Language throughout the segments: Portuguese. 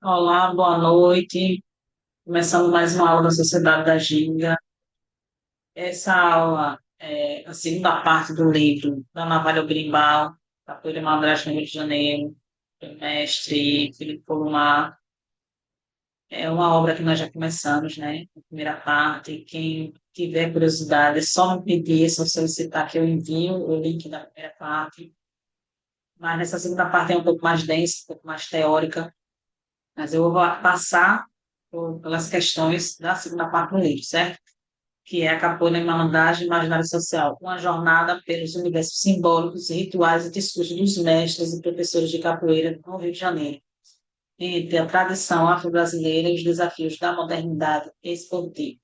Olá, boa noite. Começando mais uma aula da Sociedade da Ginga. Essa aula é a segunda parte do livro da Navalha Berimbau, Capoeira Madrasta no Rio de Janeiro, do mestre Filipe Polumar. É uma obra que nós já começamos, né? A primeira parte. Quem tiver curiosidade, é só me pedir, é só solicitar que eu envio o link da primeira parte. Mas nessa segunda parte é um pouco mais densa, um pouco mais teórica. Mas eu vou passar pelas questões da segunda parte do livro, certo? Que é a capoeira e malandragem e imaginário social, uma jornada pelos universos simbólicos, rituais e discursos dos mestres e professores de capoeira no Rio de Janeiro, entre a tradição afro-brasileira e os desafios da modernidade esportiva.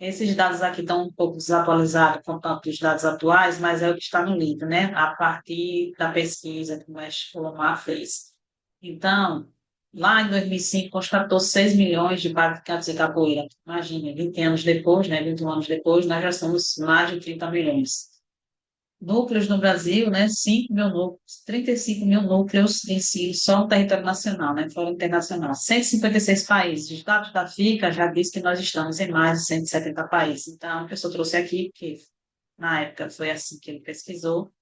Esses dados aqui estão um pouco desatualizados com tanto os dados atuais, mas é o que está no livro, né? A partir da pesquisa que o mestre Colomar fez. Então, lá em 2005, constatou 6 milhões de praticantes de capoeira. Imagina, 20 anos depois, né, 21 anos depois, nós já somos mais de 30 milhões. Núcleos no Brasil, né, 5 mil núcleos, 35 mil núcleos em si, só no território nacional, né, fora internacional. 156 países. Os dados da FICA já diz que nós estamos em mais de 170 países. Então, a pessoa trouxe aqui, porque na época foi assim que ele pesquisou.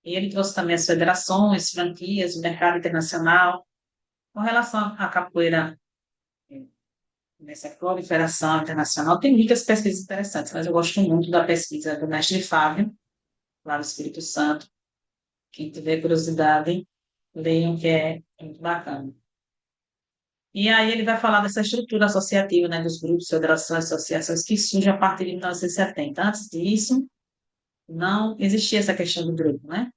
E ele trouxe também as federações, franquias, o mercado internacional. Com relação à capoeira, nessa proliferação internacional, tem muitas pesquisas interessantes, mas eu gosto muito da pesquisa do mestre Fábio, lá no Espírito Santo. Quem tiver curiosidade, leiam, que é muito bacana. E aí ele vai falar dessa estrutura associativa, né, dos grupos, federações, associações que surge a partir de 1970. Antes disso, não existia essa questão do grupo, né?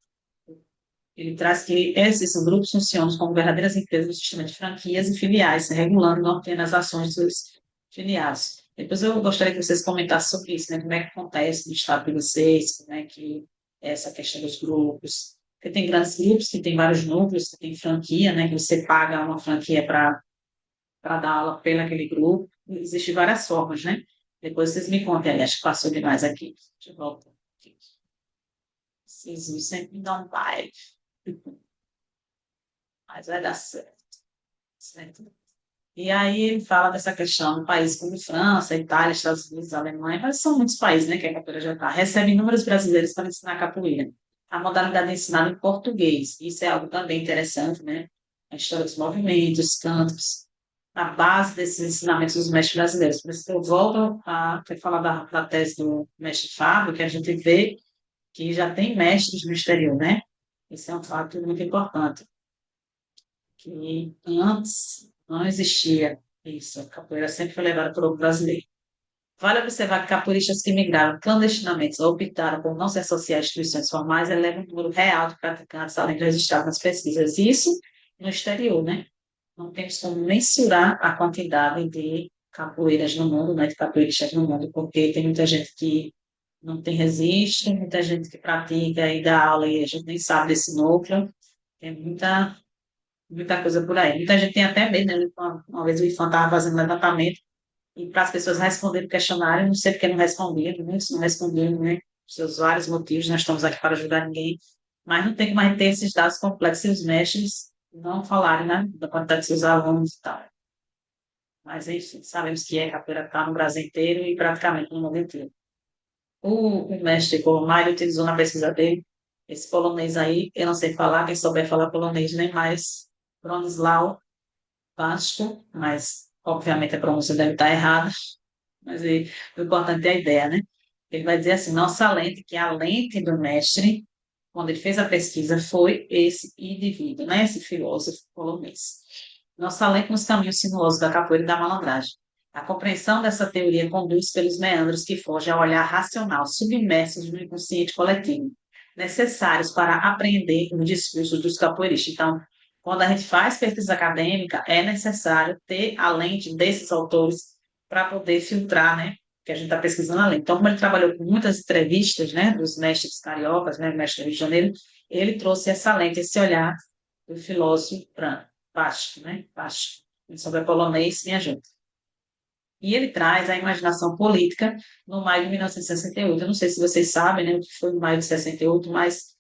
Ele traz que esses grupos funcionam como verdadeiras empresas do sistema de franquias e filiais, regulando e norteando as ações dos filiados. Depois eu gostaria que vocês comentassem sobre isso, né? Como é que acontece no estado de vocês, como é que é essa questão dos grupos. Porque tem grandes grupos que tem vários núcleos, que tem franquia, né? Que você paga uma franquia para dar aula pelo aquele grupo. Existem várias formas, né? Depois vocês me contem aí, acho que passou demais aqui. De volta. Vocês sempre me dão um vibe, mas vai dar certo. Certo? E aí ele fala dessa questão do país como França, Itália, Estados Unidos, Alemanha, mas são muitos países, né, que a capoeira já está. Recebe inúmeros brasileiros para ensinar capoeira. A modalidade é ensinada em português. Isso é algo também interessante, né? A história dos movimentos, cantos, a base desses ensinamentos dos mestres brasileiros. Por isso que eu volto a falar da tese do mestre Fábio, que a gente vê que já tem mestres no exterior, né? Isso é um fato muito importante que antes não existia isso. A capoeira sempre foi levada para o brasileiro. Vale observar que capoeiristas que migraram clandestinamente ou optaram por não se associar a instituições formais elevam um número real de praticantes, além de registrar nas pesquisas. Isso no exterior, né? Não temos como mensurar a quantidade de capoeiras no mundo, né? De capoeiristas no mundo, porque tem muita gente que não tem registro, muita gente que pratica e dá aula e a gente nem sabe desse núcleo. Tem muita coisa por aí. Muita gente tem até medo, né? Uma vez o IFAM estava fazendo levantamento e para as pessoas responderem o questionário, não sei porque não responderam, muitos não responderam, né? Seus vários motivos, nós estamos aqui para ajudar ninguém, mas não tem como a gente ter esses dados complexos se os mestres não falarem, né? Da quantidade de seus alunos e tal. Mas, enfim, sabemos que a capoeira está no Brasil inteiro e praticamente no mundo inteiro. O mestre Colomar utilizou na pesquisa dele esse polonês aí, eu não sei falar, quem souber falar polonês, nem mais Bronisław Paszko, mas obviamente a pronúncia deve estar errada, mas o importante é a ideia, né? Ele vai dizer assim, nossa lente, que é a lente do mestre, quando ele fez a pesquisa, foi esse indivíduo, né? Esse filósofo polonês. Nossa lente nos caminhos sinuosos da capoeira e da malandragem. A compreensão dessa teoria conduz pelos meandros que fogem ao olhar racional, submersos no inconsciente coletivo, necessários para apreender o discurso dos capoeiristas. Então, quando a gente faz pesquisa acadêmica, é necessário ter a lente desses autores para poder filtrar, né? Que a gente está pesquisando a lente. Então, como ele trabalhou com muitas entrevistas, né, dos mestres cariocas, né, mestre do Rio de Janeiro, ele trouxe essa lente, esse olhar do filósofo branco, Baixo, né? Baixo. Sobre polonês, me ajuda. E ele traz a imaginação política no maio de 1968. Eu não sei se vocês sabem, né, o que foi o maio de 68, mas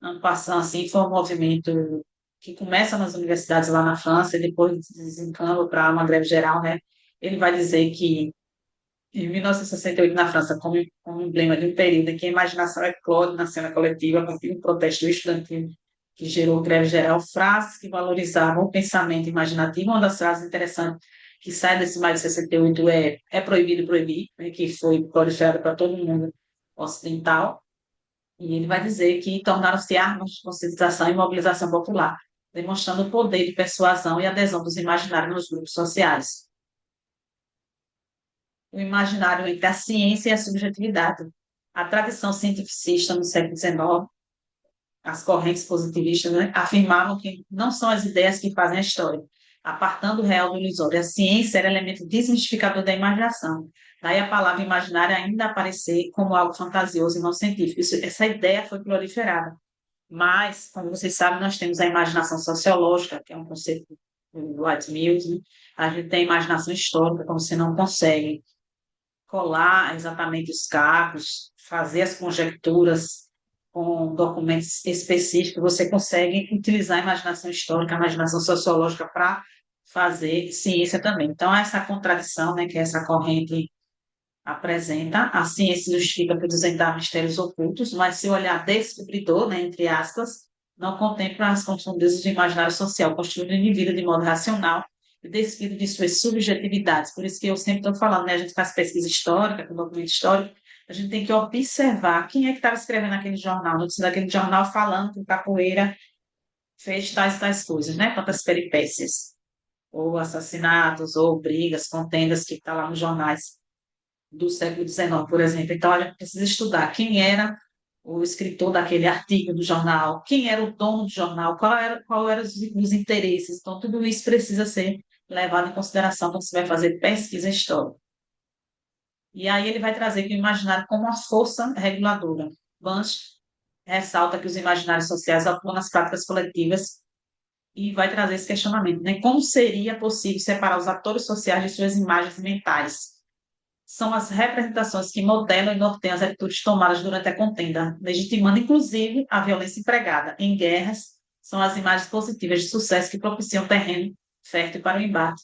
ano passado, assim, foi um movimento que começa nas universidades lá na França e depois desencana para uma greve geral, né? Ele vai dizer que em 1968, na França, como emblema de um período em que a imaginação eclode na cena coletiva, a partir do protesto estudantil que gerou greve geral, frases que valorizavam o pensamento imaginativo. Uma das frases interessantes que sai desse maio de 68 é proibido proibir, né, que foi proliferada para todo mundo ocidental, e ele vai dizer que tornaram-se armas de conscientização e mobilização popular, demonstrando o poder de persuasão e adesão dos imaginários nos grupos sociais. O imaginário entre a ciência e a subjetividade. A tradição cientificista no século XIX, as correntes positivistas, né, afirmavam que não são as ideias que fazem a história, apartando o real do ilusório. A ciência era elemento desmistificador da imaginação. Daí a palavra imaginária ainda aparecer como algo fantasioso e não científico. Essa ideia foi proliferada. Mas, como vocês sabem, nós temos a imaginação sociológica, que é um conceito do White Mills, né? A gente tem a imaginação histórica, como você não consegue colar exatamente os cacos, fazer as conjecturas com documentos específicos, você consegue utilizar a imaginação histórica, a imaginação sociológica para fazer ciência também. Então, essa contradição, né, que essa corrente apresenta, a ciência justifica por desvendar mistérios ocultos, mas seu olhar descobridor, né, entre aspas, não contempla as profundezas do imaginário social, construindo o indivíduo de modo racional e despido de suas subjetividades. Por isso que eu sempre estou falando, né, a gente faz pesquisa histórica, com documento histórico, a gente tem que observar quem é que estava escrevendo aquele jornal, notícia daquele jornal falando que o capoeira fez tais coisas, né, quantas peripécias, ou assassinatos, ou brigas, contendas que está lá nos jornais do século XIX, por exemplo. Então, a gente precisa estudar quem era o escritor daquele artigo do jornal, quem era o dono do jornal, qual eram os interesses. Então, tudo isso precisa ser levado em consideração quando você vai fazer pesquisa histórica. E aí ele vai trazer que o imaginário como uma força reguladora. Banch ressalta que os imaginários sociais atuam nas práticas coletivas e vai trazer esse questionamento, né? Como seria possível separar os atores sociais de suas imagens mentais? São as representações que modelam e norteiam as atitudes tomadas durante a contenda, legitimando inclusive a violência empregada. Em guerras, são as imagens positivas de sucesso que propiciam terreno fértil para o embate.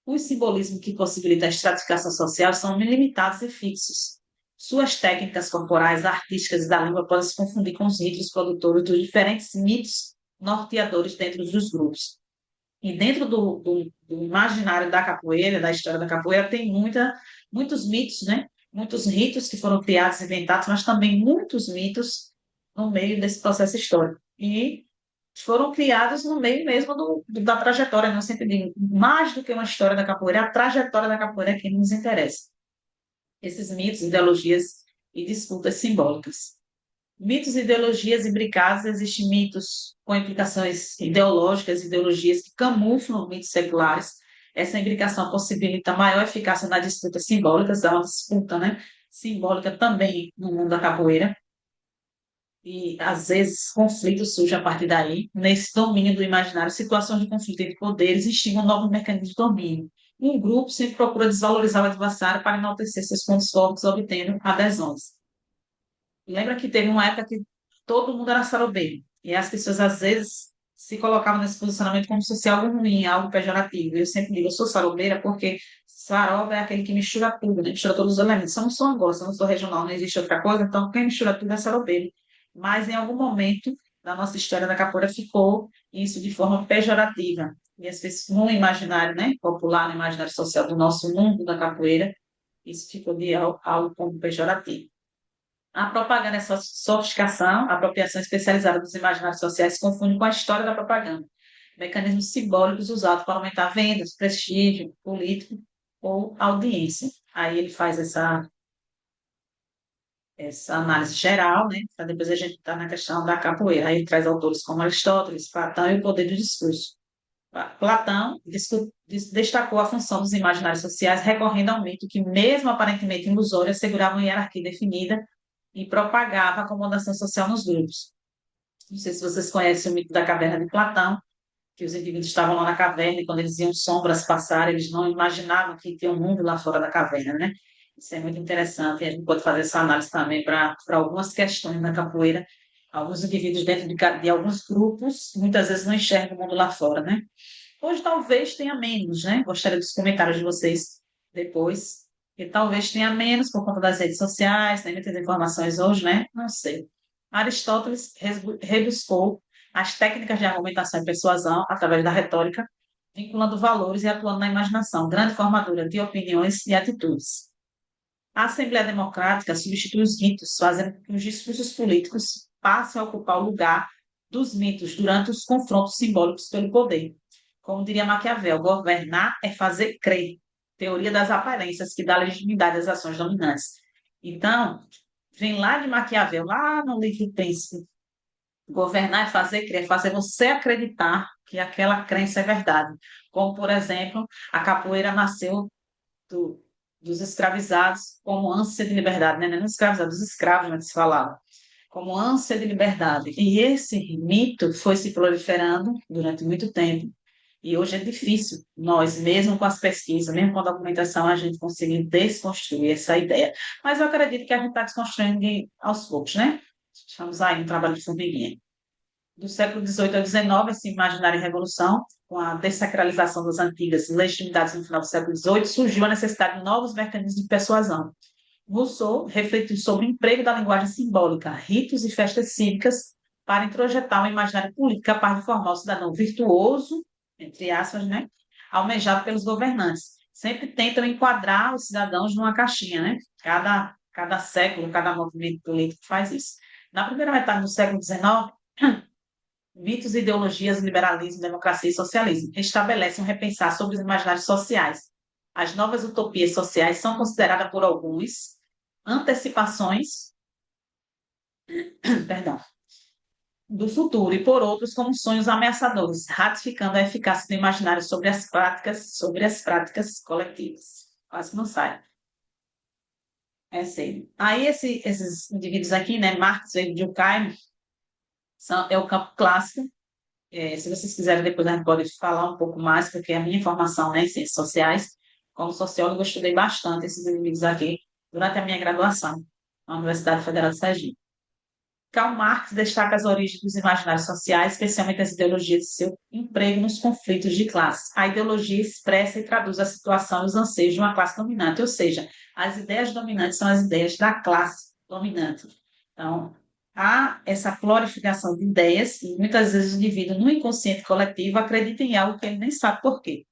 Os simbolismos que possibilitam a estratificação social são ilimitados e fixos. Suas técnicas corporais, artísticas e da língua podem se confundir com os ritos produtores dos diferentes mitos norteadores dentro dos grupos. E dentro do imaginário da capoeira, da história da capoeira, tem muitos mitos, né? Muitos ritos que foram criados, inventados, mas também muitos mitos no meio desse processo histórico. E foram criados no meio mesmo da trajetória, né? Eu sempre digo, mais do que uma história da capoeira, a trajetória da capoeira é que nos interessa. Esses mitos, ideologias e disputas simbólicas. Mitos, ideologias imbricados, existem mitos com implicações ideológicas, ideologias que camuflam mitos seculares. Essa imbricação possibilita maior eficácia nas disputas simbólicas, há uma disputa, né, simbólica também no mundo da capoeira, e às vezes conflitos surgem a partir daí. Nesse domínio do imaginário, situações de conflito entre poderes instigam novos mecanismos de domínio. Um grupo sempre procura desvalorizar o adversário para enaltecer seus pontos fortes, obtendo adesões. Lembra que teve uma época que todo mundo era sarobeiro, e as pessoas às vezes se colocavam nesse posicionamento como se fosse algo ruim, algo pejorativo. Eu sempre digo, eu sou sarobeira porque saroba é aquele que mistura tudo, né? Mistura todos os elementos. Eu não sou Angola, eu não sou regional, não existe outra coisa, então quem mistura tudo é sarobeiro. Mas em algum momento da nossa história da capoeira ficou isso de forma pejorativa. E as pessoas, no imaginário, né, popular, no imaginário social do nosso mundo da capoeira, isso ficou de algo como pejorativo. A propaganda é sofisticação, a apropriação especializada dos imaginários sociais se confunde com a história da propaganda. Mecanismos simbólicos usados para aumentar vendas, prestígio político ou audiência. Aí ele faz essa análise geral, né? Para depois a gente estar na questão da capoeira. Aí ele traz autores como Aristóteles, Platão e o poder do discurso. Platão destacou a função dos imaginários sociais, recorrendo ao mito que, mesmo aparentemente ilusório, assegurava uma hierarquia definida e propagava a acomodação social nos grupos. Não sei se vocês conhecem o mito da caverna de Platão, que os indivíduos estavam lá na caverna e quando eles viam sombras passar, eles não imaginavam que tinha um mundo lá fora da caverna, né? Isso é muito interessante e a gente pode fazer essa análise também para algumas questões da capoeira Alguns indivíduos dentro de alguns grupos, muitas vezes não enxergam o mundo lá fora, né? Hoje talvez tenha menos, né? Gostaria dos comentários de vocês depois. E talvez tenha menos por conta das redes sociais, tem muitas informações hoje, né? Não sei. Aristóteles rebuscou as técnicas de argumentação e persuasão através da retórica, vinculando valores e atuando na imaginação, grande formadora de opiniões e atitudes. A Assembleia Democrática substitui os ritos, fazendo com que os discursos políticos passem a ocupar o lugar dos mitos durante os confrontos simbólicos pelo poder. Como diria Maquiavel, governar é fazer crer. Teoria das aparências, que dá legitimidade às ações dominantes. Então, vem lá de Maquiavel, lá no livro Pense. Governar é fazer crer, é fazer você acreditar que aquela crença é verdade. Como, por exemplo, a capoeira nasceu do, dos escravizados como ânsia de liberdade, né? Não é escravizados, dos escravos, né, que se falava, como ânsia de liberdade. E esse mito foi se proliferando durante muito tempo. E hoje é difícil, nós, mesmo com as pesquisas, mesmo com a documentação, a gente conseguir desconstruir essa ideia. Mas eu acredito que a gente está desconstruindo aos poucos, né? Estamos aí no trabalho de formiguinha. Do século XVIII ao XIX, esse imaginário em revolução, com a dessacralização das antigas legitimidades no final do século XVIII, surgiu a necessidade de novos mecanismos de persuasão. Rousseau refletiu sobre o emprego da linguagem simbólica, ritos e festas cívicas, para introjetar um imaginário político capaz de formar o cidadão virtuoso, entre aspas, né, almejado pelos governantes. Sempre tentam enquadrar os cidadãos numa caixinha, né? Cada século, cada movimento político faz isso. Na primeira metade do século XIX, mitos e ideologias, liberalismo, democracia e socialismo estabelecem um repensar sobre os imaginários sociais. As novas utopias sociais são consideradas por alguns antecipações, perdão, do futuro e por outros como sonhos ameaçadores, ratificando a eficácia do imaginário sobre as práticas coletivas. Quase que não sai. É sério. Aí esses indivíduos aqui, né, Marx e Durkheim, é o campo clássico. Se vocês quiserem, depois a gente pode falar um pouco mais, porque a minha formação, né, em ciências sociais, como sociólogo, eu estudei bastante esses inimigos aqui durante a minha graduação na Universidade Federal de Sergipe. Karl Marx destaca as origens dos imaginários sociais, especialmente as ideologias de seu emprego nos conflitos de classe. A ideologia expressa e traduz a situação e os anseios de uma classe dominante, ou seja, as ideias dominantes são as ideias da classe dominante. Então, há essa glorificação de ideias e muitas vezes o indivíduo, no inconsciente coletivo, acredita em algo que ele nem sabe por quê.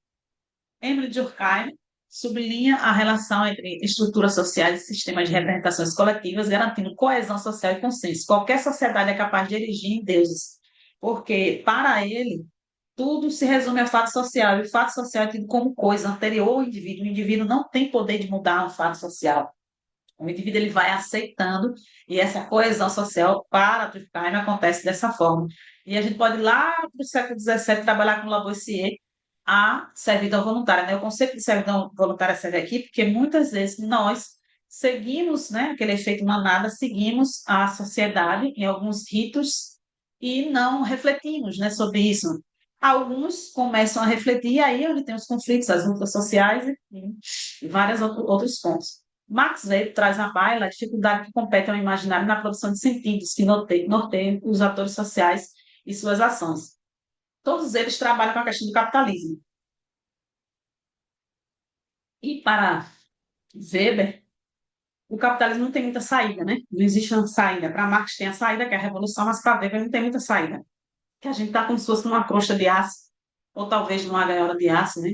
Emile Durkheim sublinha a relação entre estruturas sociais e sistemas de representações coletivas, garantindo coesão social e consenso. Qualquer sociedade é capaz de erigir em deuses, porque, para ele, tudo se resume a fato social, e o fato social é tido como coisa anterior ao indivíduo. O indivíduo não tem poder de mudar um fato social. O indivíduo ele vai aceitando, e essa coesão social, para Durkheim, acontece dessa forma. E a gente pode ir lá para o século XVII trabalhar com Lavoisier, a servidão voluntária, né? O conceito de servidão voluntária serve aqui porque muitas vezes nós seguimos, né, aquele efeito manada, seguimos a sociedade em alguns ritos e não refletimos, né, sobre isso. Alguns começam a refletir, e aí é onde tem os conflitos, as lutas sociais e vários outros pontos. Max Weber traz à baila a dificuldade que compete ao imaginário na produção de sentidos que norteiam os atores sociais e suas ações. Todos eles trabalham com a questão do capitalismo. E para Weber, o capitalismo não tem muita saída, né? Não existe uma saída. Para Marx tem a saída, que é a revolução, mas para Weber não tem muita saída. Que a gente está como se fosse numa crosta de aço, ou talvez numa gaiola de aço, né?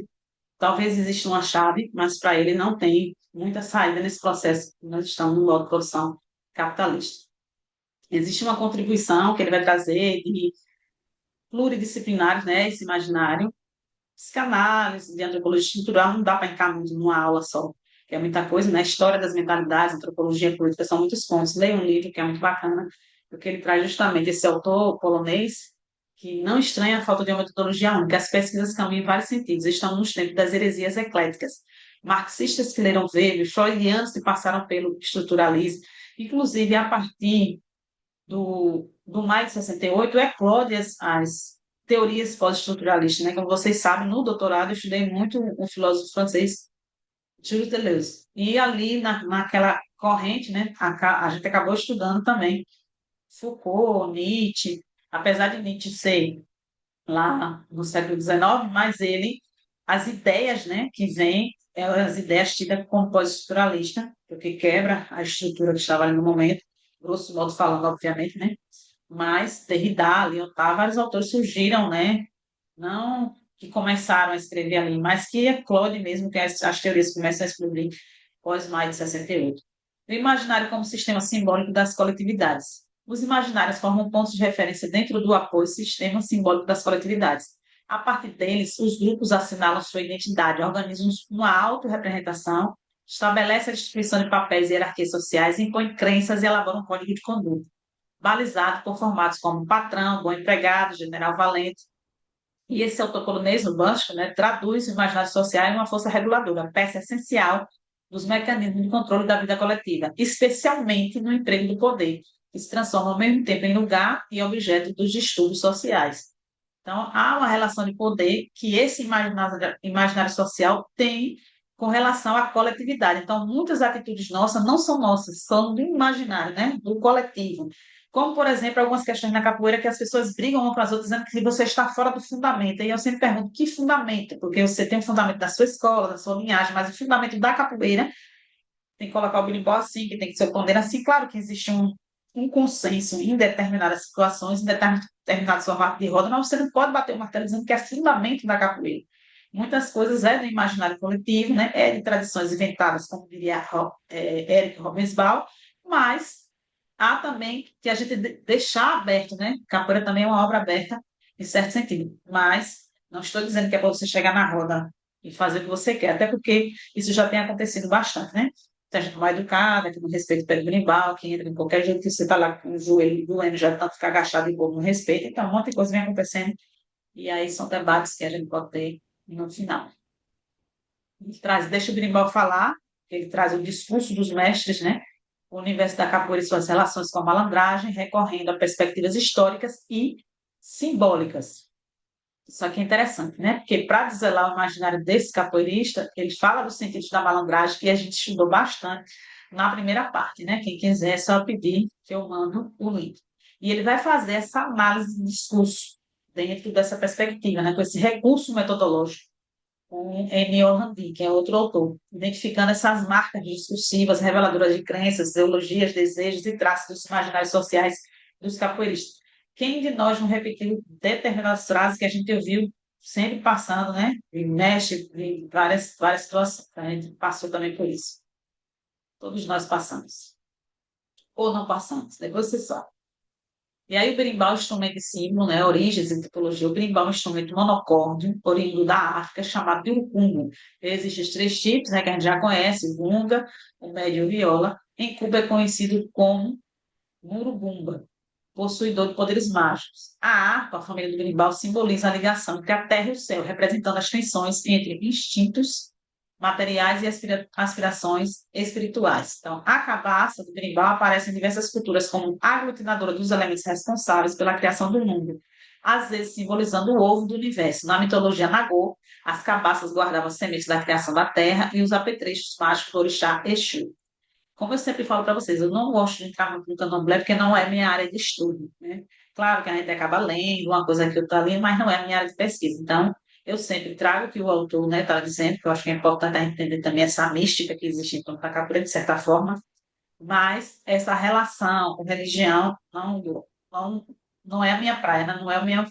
Talvez exista uma chave, mas para ele não tem muita saída nesse processo que nós estamos no modo de produção capitalista. Existe uma contribuição que ele vai trazer de pluridisciplinares, né? Esse imaginário, psicanálise, de antropologia estrutural, não dá para encarar numa aula só, que é muita coisa, né? História das mentalidades, antropologia política, são muitos pontos. Leia um livro que é muito bacana, porque ele traz justamente esse autor polonês, que não estranha a falta de uma metodologia única. As pesquisas caminham em vários sentidos, estão nos tempos das heresias ecléticas. Marxistas que leram Weber, freudianos que passaram pelo estruturalismo, inclusive a partir do maio de 68, eclode as teorias pós-estruturalistas, né? Como vocês sabem, no doutorado eu estudei muito um filósofo francês, Gilles Deleuze. E ali, naquela corrente, né, a gente acabou estudando também Foucault, Nietzsche, apesar de Nietzsche ser lá no século XIX, mas ele, as ideias, né, que vêm, as ideias tidas como pós-estruturalista, porque quebra a estrutura que estava ali no momento, grosso modo falando, obviamente, né, mas Derrida, Lyotard, vários autores surgiram, né, não que começaram a escrever ali, mas que eclode mesmo, que as teorias começam a explodir pós-maio de 68. O imaginário como sistema simbólico das coletividades. Os imaginários formam pontos de referência dentro do apoio sistema simbólico das coletividades. A partir deles, os grupos assinalam sua identidade, organizam uma autorrepresentação, estabelecem a distribuição de papéis e hierarquias sociais, impõem crenças e elaboram um código de conduta, balizado por formatos como patrão, bom empregado, general valente. E esse autocolonismo básico, né, traduz o imaginário social em uma força reguladora, peça essencial dos mecanismos de controle da vida coletiva, especialmente no emprego do poder, que se transforma ao mesmo tempo em lugar e objeto dos distúrbios sociais. Então, há uma relação de poder que esse imaginário social tem com relação à coletividade. Então, muitas atitudes nossas não são nossas, são do imaginário, né? Do coletivo. Como, por exemplo, algumas questões na capoeira que as pessoas brigam uma com as outras dizendo que você está fora do fundamento. E eu sempre pergunto, que fundamento? Porque você tem um fundamento da sua escola, da sua linhagem, mas o fundamento da capoeira tem que colocar o berimbau assim, que tem que ser o pandeiro assim. Claro que existe um consenso em determinadas situações, em determinados formatos de roda, mas você não pode bater o martelo dizendo que é fundamento da capoeira. Muitas coisas é do imaginário coletivo, né? É de tradições inventadas, como diria Eric Robesbal, mas há também que a gente deixar aberto, né? Capoeira também é uma obra aberta, em certo sentido, mas não estou dizendo que é para você chegar na roda e fazer o que você quer, até porque isso já tem acontecido bastante, né? Tem gente mal educada, que não respeita o pé do berimbau, que entra de qualquer jeito, que você está lá com o joelho doendo, já tanto ficar agachado e o povo não respeita. Então, um monte de coisa vem acontecendo. E aí são debates que a gente pode ter no final. Ele traz, deixa o berimbau falar, ele traz o discurso dos mestres, né? O universo da capoeira e suas relações com a malandragem, recorrendo a perspectivas históricas e simbólicas. Isso aqui é interessante, né? Porque para desvelar o imaginário desse capoeirista, ele fala dos sentidos da malandragem, que a gente estudou bastante na primeira parte, né? Quem quiser, é só pedir que eu mando o link. E ele vai fazer essa análise de discurso dentro dessa perspectiva, né? Com esse recurso metodológico, com Enio Randi, que é outro autor, identificando essas marcas discursivas, reveladoras de crenças, ideologias, desejos e traços dos imaginários sociais dos capoeiristas. Quem de nós não repetiu determinadas frases que a gente ouviu sempre passando, né? Em México, em várias situações. A gente passou também por isso. Todos nós passamos. Ou não passamos, depois você sabe. E aí o berimbau é um instrumento de símbolo, né? Origens e tipologia. O berimbau é um instrumento monocórdio, oriundo da África, chamado de urucungo. Existem os três tipos, né? Que a gente já conhece, o gunga, o médio e o viola. Em Cuba é conhecido como murubumba, possuidor de poderes mágicos. A harpa, a família do berimbau, simboliza a ligação entre a terra e o céu, representando as tensões entre instintos materiais e aspirações espirituais. Então, a cabaça do berimbau aparece em diversas culturas como aglutinadora dos elementos responsáveis pela criação do mundo, às vezes simbolizando o ovo do universo. Na mitologia Nagô, as cabaças guardavam as sementes da criação da terra e os apetrechos mágicos do orixá Exu. Como eu sempre falo para vocês, eu não gosto de entrar muito no candomblé porque não é minha área de estudo, né? Claro que a gente acaba lendo uma coisa que eu estou ali, mas não é minha área de pesquisa. Então, eu sempre trago o que o autor, né, está dizendo, que eu acho que é importante a gente entender também essa mística que existe em torno da capoeira, de certa forma, mas essa relação com religião não, não é a minha praia, né? Não é o meu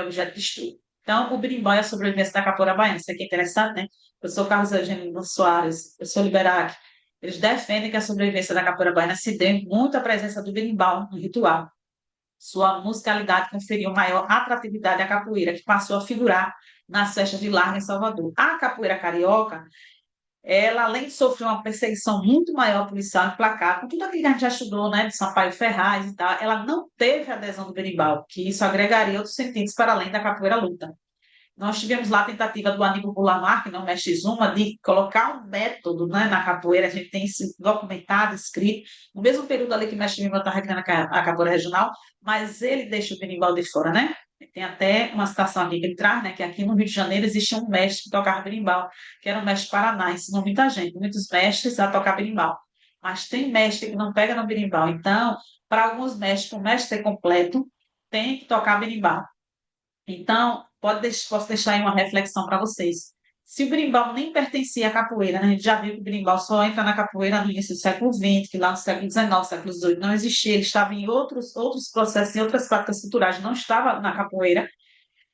objeto de estudo. Então, o berimbau e a sobrevivência da capoeira baiana, isso aqui é interessante, né? Eu sou Carlos Eugênio Soares, eu sou Liberac, eles defendem que a sobrevivência da capoeira baiana se deu muito à presença do berimbau no ritual. Sua musicalidade conferiu maior atratividade à capoeira, que passou a figurar nas festas de Larga em Salvador. A capoeira carioca, ela, além de sofrer uma perseguição muito maior policial e placar, com tudo aquilo que a gente já estudou, né, de Sampaio Ferraz e tal, ela não teve a adesão do berimbau, que isso agregaria outros sentidos para além da capoeira luta. Nós tivemos lá a tentativa do Aníbal Bulamar, que não mexe Zuma, de colocar um método, né, na capoeira, a gente tem isso documentado, escrito, no mesmo período ali que o mestre Lima está recriando a capoeira regional, mas ele deixa o berimbau de fora, né? Tem até uma citação aqui que ele traz, né, que aqui no Rio de Janeiro existia um mestre que tocava berimbau, que era um mestre Paraná, ensinou muita gente, muitos mestres a tocar berimbau. Mas tem mestre que não pega no berimbau, então Para alguns mestres, para o mestre ser completo, tem que tocar berimbau. Então, posso deixar aí uma reflexão para vocês. Se o berimbau nem pertencia à capoeira, né? A gente já viu que o berimbau só entra na capoeira no início do século XX, que lá no século XIX, século XVIII não existia, ele estava em outros processos, em outras práticas culturais, não estava na capoeira.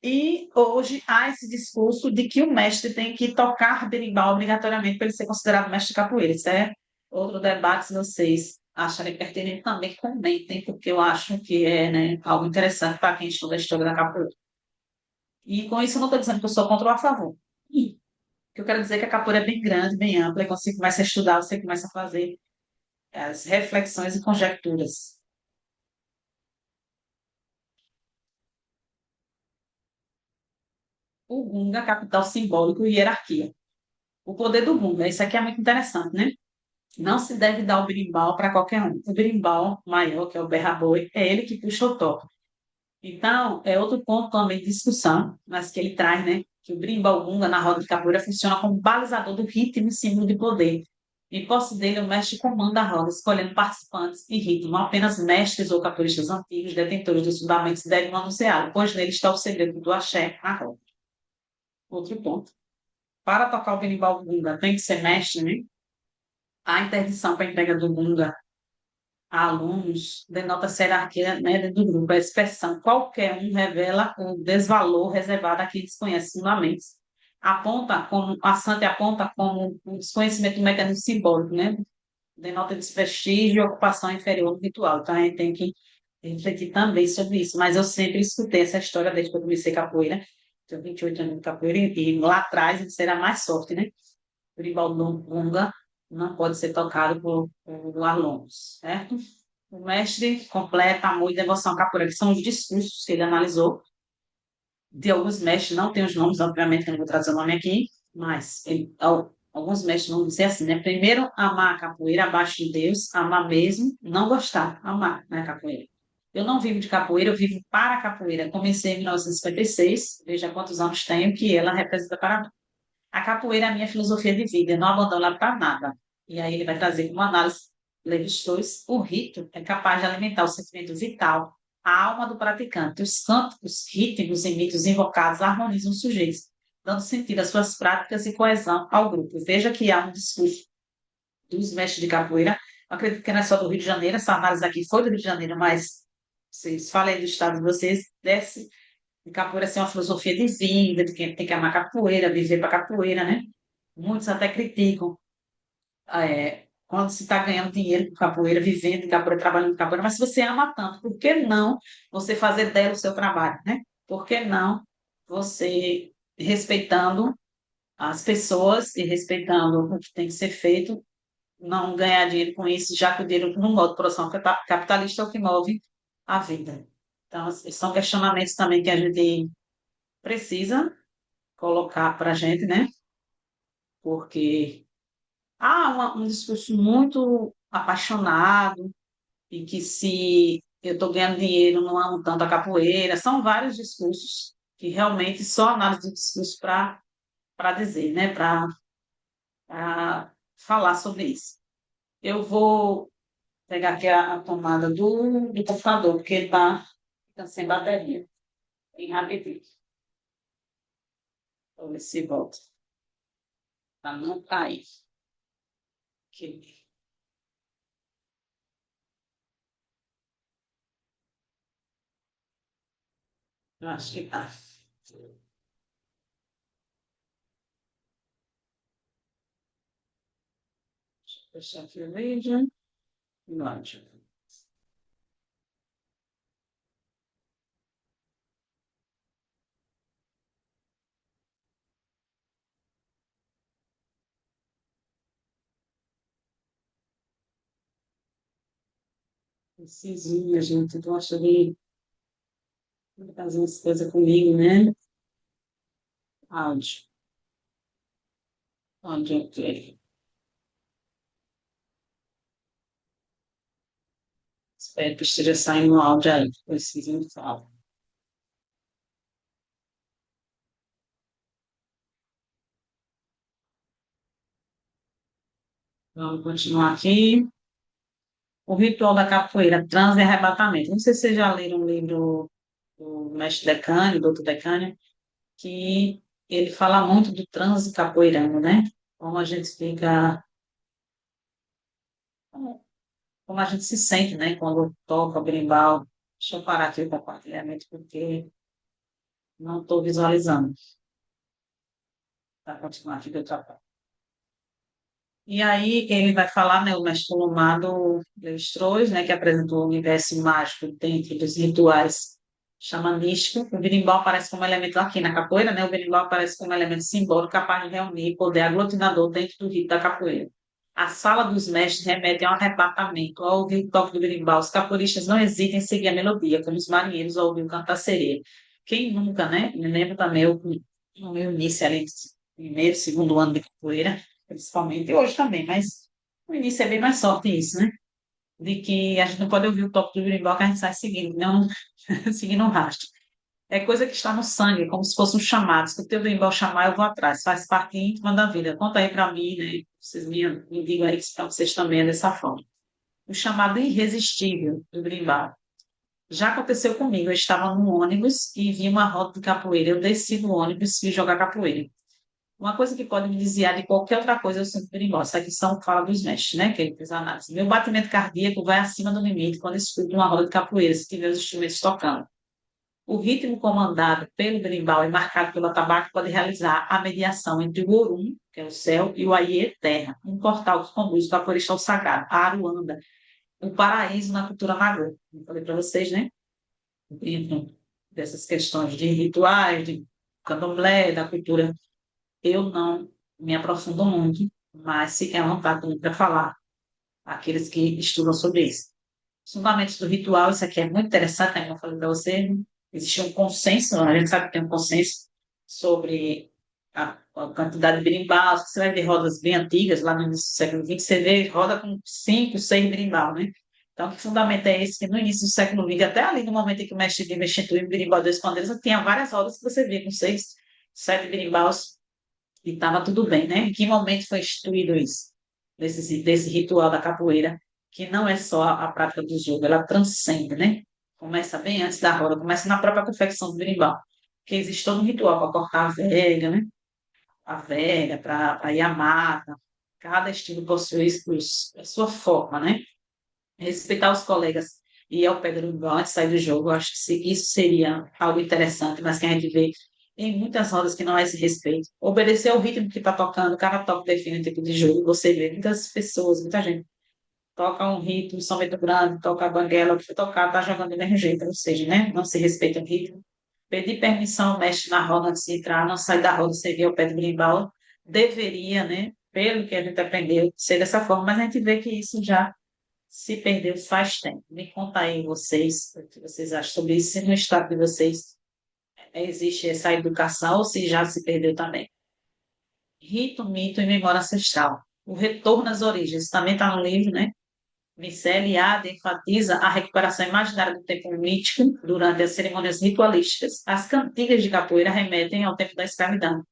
E hoje há esse discurso de que o mestre tem que tocar berimbau obrigatoriamente para ele ser considerado mestre de capoeira. Isso é outro debate, se vocês acharem pertinente também, comentem, porque eu acho que é, né, algo interessante para quem estuda a história da capoeira. E com isso eu não estou dizendo que eu sou contra ou a favor. E o que eu quero dizer é que a capoeira é bem grande, bem ampla, e quando você começa a estudar, você começa a fazer as reflexões e conjecturas. O Gunga, capital simbólico e hierarquia. O poder do Gunga, isso aqui é muito interessante, né? Não se deve dar o berimbau para qualquer um. O berimbau maior, que é o berra-boi, é ele que puxa o toque. Então, é outro ponto também de discussão, mas que ele traz, né? Que o berimbau gunga na roda de capoeira funciona como balizador do ritmo e símbolo de poder. Em posse dele, o mestre comanda a roda, escolhendo participantes e ritmo. Não apenas mestres ou capoeiristas antigos, detentores dos fundamentos, devem anunciá-lo, pois nele está o segredo do axé na roda. Outro ponto. Para tocar o berimbau gunga, tem que ser mestre, né? A interdição para a entrega do gunga a alunos denota hierarquia, né, dentro do grupo. A expressão qualquer um revela o desvalor reservado a quem desconhece fundamentos. A Santa aponta como um desconhecimento do mecanismo simbólico, né? Denota desprestígio e ocupação inferior do ritual. Então, a gente tem que refletir também sobre isso. Mas eu sempre escutei essa história desde que eu comecei capoeira. Tenho 28 anos de capoeira e lá atrás isso era mais sorte, né? O rival longa não pode ser tocado por alunos, certo? O mestre completa amor e devoção à capoeira, que são os discursos que ele analisou. De alguns mestres, não tem os nomes, obviamente, que eu não vou trazer o nome aqui, mas alguns mestres vão dizer assim, né? Primeiro, amar a capoeira abaixo de Deus, amar mesmo, não gostar, amar, né, a capoeira. Eu não vivo de capoeira, eu vivo para a capoeira. Comecei em 1956, veja quantos anos tenho, que ela representa para mim. A capoeira é a minha filosofia de vida, eu não abandono ela para nada. E aí ele vai trazer como análise Levi-Strauss, o rito é capaz de alimentar o sentimento vital, a alma do praticante. Os cânticos, ritmos e mitos invocados harmonizam os sujeitos, dando sentido às suas práticas e coesão ao grupo. Veja que há um discurso dos mestres de capoeira. Eu acredito que não é só do Rio de Janeiro, essa análise aqui foi do Rio de Janeiro, mas vocês falem do estado de vocês, desce de capoeira ser uma filosofia de vida, de quem tem que amar capoeira, viver para capoeira, né? Muitos até criticam quando se está ganhando dinheiro com capoeira, vivendo de capoeira, trabalhando com capoeira, mas se você ama tanto, por que não você fazer dela o seu trabalho, né? Por que não você, respeitando as pessoas e respeitando o que tem que ser feito, não ganhar dinheiro com isso, já que o dinheiro no modo de produção capitalista é o que move a vida. Então, esses são questionamentos também que a gente precisa colocar para a gente, né? Porque há um discurso muito apaixonado e que se eu estou ganhando dinheiro, não amo tanto a capoeira. São vários discursos que realmente só análise de discurso para dizer, né? Para falar sobre isso. Eu vou pegar aqui a tomada do computador, porque ele está sem bateria. Bem rapidinho. Vou ver se volta. Para não cair. Aqui. Eu acho que tá. Deixa eu fechar aqui o vídeo. Ótimo. Precisinha, gente, gosta de fazer umas coisas comigo, né? Áudio. Áudio, ok. Espero que esteja saindo um áudio aí. Preciso me falar. Vamos continuar aqui. O ritual da capoeira, transe e arrebatamento. Não sei se vocês já leram um livro do mestre Decânio, doutor Decânio, que ele fala muito do transe capoeirano, né? Como a gente fica, como a gente se sente, né? Quando toca o berimbau. Deixa eu parar aqui o compartilhamento, porque não estou visualizando. Para continuar aqui do outro lado. E aí ele vai falar, né, o mestre Lomado Levi-Strauss, né, que apresentou o universo mágico dentro dos rituais xamanísticos. O berimbau aparece como elemento aqui na capoeira, né? O berimbau aparece como elemento simbólico capaz de reunir poder aglutinador dentro do rito da capoeira. A sala dos mestres remete ao arrebatamento. Ao ouvir o toque do berimbau, os capoeiristas não hesitam em seguir a melodia, como os marinheiros ao ouvir o canto da sereia. Quem nunca, né? Me lembro também, eu, no meu início ali, primeiro, segundo ano de capoeira, principalmente, e hoje também, mas no início é bem mais forte isso, né? De que a gente não pode ouvir o toque do berimbau que a gente sai seguindo, não seguindo um rastro. É coisa que está no sangue, como se fosse um chamado. Se o teu berimbau chamar, eu vou atrás. Faz parte íntima da vida. Conta aí para mim, né? Vocês me digam aí se para vocês também é dessa forma. O chamado irresistível do berimbau. Já aconteceu comigo. Eu estava num ônibus e vi uma roda de capoeira. Eu desci do ônibus e fui jogar capoeira. Uma coisa que pode me desviar de qualquer outra coisa, eu sinto perigosa. Essa aqui são fala dos mestres, né? Que ele fez a análise. Meu batimento cardíaco vai acima do limite quando escuto uma roda de capoeira, se tiver os instrumentos tocando. O ritmo comandado pelo berimbau e marcado pelo atabaque pode realizar a mediação entre o Orum, que é o céu, e o Aie, terra, um portal que conduz o capoeirista ao sagrado, a Aruanda, o paraíso na cultura magô. Eu falei para vocês, né? Dentro dessas questões de rituais, de candomblé, da cultura, eu não me aprofundo muito, mas se quer vontade para falar, aqueles que estudam sobre isso. Os fundamentos do ritual, isso aqui é muito interessante, né? Como eu falei para você, existe um consenso, a gente sabe que tem um consenso sobre a quantidade de berimbau. Você vai ver rodas bem antigas, lá no início do século XX, você vê roda com 5, 6 berimbau, né? Então, que fundamento é esse? Que no início do século XX, até ali no momento em que o mestre Lima instituiu o berimbau dois pandeiros, tinha várias rodas que você via com 6, 7 berimbaus e estava tudo bem, né? Em que momento foi instituído isso? Desse ritual da capoeira, que não é só a prática do jogo, ela transcende, né? Começa bem antes da roda, começa na própria confecção do berimbau, porque existe todo um ritual para cortar a vega, né? A vega, para ir à mata. Cada estilo possui a sua forma, né? Respeitar os colegas e ir ao pé do berimbau antes de sair do jogo, eu acho que isso seria algo interessante, mas que a gente vê em muitas rodas que não há esse respeito. Obedecer ao ritmo que está tocando, cada toque define o tipo de jogo. Você vê muitas pessoas, muita gente toca um ritmo, São Bento Grande, toca a banguela, o que for tocar, está jogando do mesmo jeito, ou seja, né? Não se respeita o ritmo. Pedir permissão ao mestre na roda antes de entrar, não sair da roda sem ver o pé do berimbau, deveria, né? Pelo que a gente aprendeu, ser dessa forma, mas a gente vê que isso já se perdeu faz tempo. Me conta aí vocês, o que vocês acham sobre isso, se no estado de vocês existe essa educação ou se já se perdeu também. Rito, mito e memória ancestral. O retorno às origens, também está no livro, né? Miceli Ade enfatiza a recuperação imaginária do tempo mítico durante as cerimônias ritualísticas. As cantigas de capoeira remetem ao tempo da escravidão,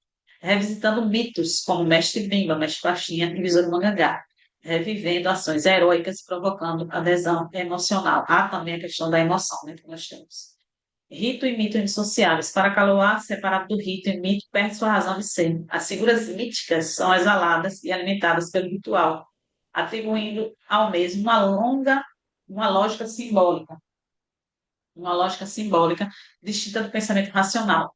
revisitando mitos como Mestre Bimba, Mestre Baixinha e Besouro Mangangá, revivendo ações heróicas, provocando adesão emocional. Há também a questão da emoção, né, que nós temos. Rito e mito indissociáveis. Para Kaloá, separado do rito e mito, perde sua razão de ser. As figuras míticas são exaladas e alimentadas pelo ritual, atribuindo ao mesmo uma lógica simbólica, uma lógica simbólica distinta do pensamento racional.